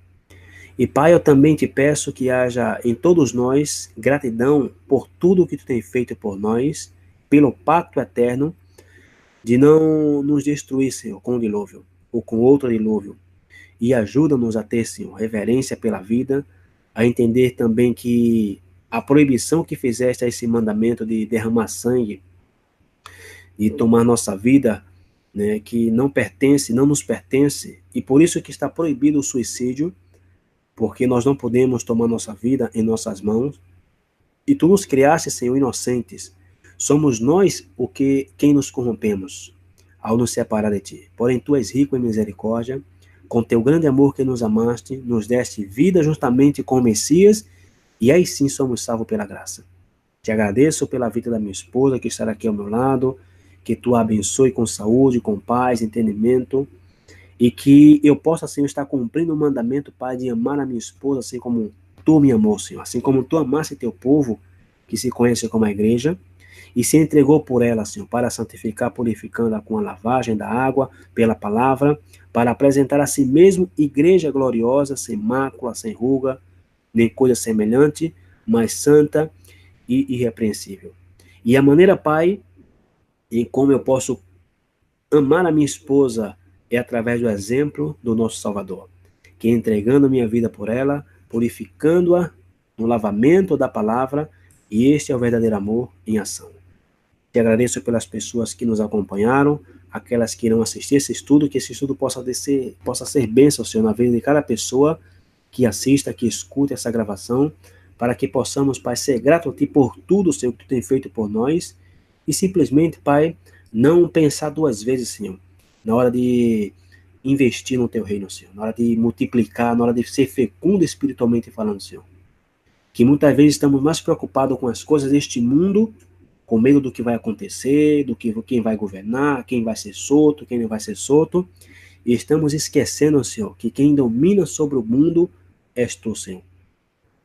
E Pai, eu também te peço que haja em todos nós gratidão por tudo que tu tem feito por nós, pelo pacto eterno, de não nos destruir, Senhor, com um dilúvio ou com outro dilúvio. E ajuda-nos a ter, Senhor, reverência pela vida, a entender também que a proibição que fizeste a esse mandamento de derramar sangue e tomar nossa vida né, que não pertence, não nos pertence, e por isso que está proibido o suicídio, porque nós não podemos tomar nossa vida em nossas mãos. E tu nos criaste, Senhor, inocentes. Somos nós quem nos corrompemos ao nos separar de ti. Porém, tu és rico em misericórdia, com teu grande amor que nos amaste, nos deste vida justamente com o Messias, e aí sim somos salvos pela graça. Te agradeço pela vida da minha esposa que está aqui ao meu lado, que tu a abençoe com saúde, com paz, entendimento, e que eu possa, Senhor, estar cumprindo o mandamento, Pai, de amar a minha esposa assim como tu me amou, Senhor. Assim como tu amaste teu povo, que se conhece como a igreja, e se entregou por ela, Senhor, para santificar, purificando-a com a lavagem da água, pela palavra, para apresentar a si mesmo igreja gloriosa, sem mácula, sem ruga, nem coisa semelhante, mas santa e irrepreensível. E a maneira, Pai, em como eu posso amar a minha esposa é através do exemplo do nosso Salvador, que entregando minha vida por ela, purificando-a no lavamento da palavra, e este é o verdadeiro amor em ação. Te agradeço pelas pessoas que nos acompanharam, aquelas que irão assistir esse estudo, que esse estudo possa ser bênção, Senhor, na vida de cada pessoa que assista, que escute essa gravação, para que possamos, Pai, ser grato a Ti por tudo, Senhor, que Tu tem feito por nós, e simplesmente, Pai, não pensar duas vezes, Senhor, na hora de investir no Teu reino, Senhor, na hora de multiplicar, na hora de ser fecundo espiritualmente falando, Senhor. Que muitas vezes estamos mais preocupados com as coisas deste mundo, com medo do que vai acontecer, do que quem vai governar, quem vai ser solto, quem não vai ser solto, e estamos esquecendo, Senhor, que quem domina sobre o mundo és Tu, Senhor.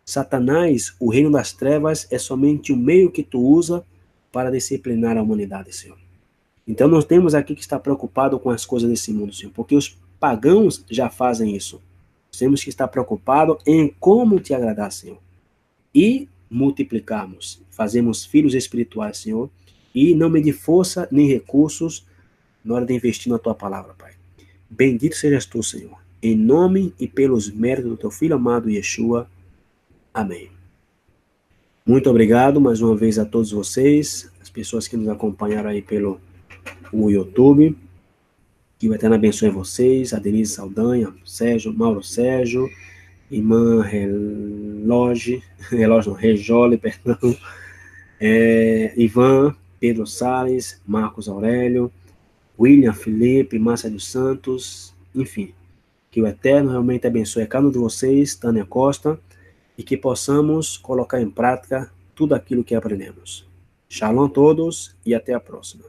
Satanás, o reino das trevas, é somente o meio que Tu usa para disciplinar a humanidade, Senhor. Então nós temos aqui que estar preocupado com as coisas desse mundo, Senhor, porque os pagãos já fazem isso. Temos que estar preocupados em como Te agradar, Senhor. E multiplicarmos, fazermos filhos espirituais, Senhor, e não medir força nem recursos na hora de investir na Tua palavra, Pai. Bendito sejas Tu, Senhor, em nome e pelos méritos do Teu Filho amado Yeshua. Amém. Muito obrigado mais uma vez a todos vocês, as pessoas que nos acompanharam aí pelo YouTube. Que o Eterno abençoe vocês, a Denise Saldanha, Sérgio, Mauro Sérgio, irmã Rejole, perdão, Ivan, Pedro Salles, Marcos Aurélio, William, Felipe, Márcia dos Santos, enfim. Que o Eterno realmente abençoe a cada um de vocês, Tânia Costa, e que possamos colocar em prática tudo aquilo que aprendemos. Shalom a todos e até a próxima.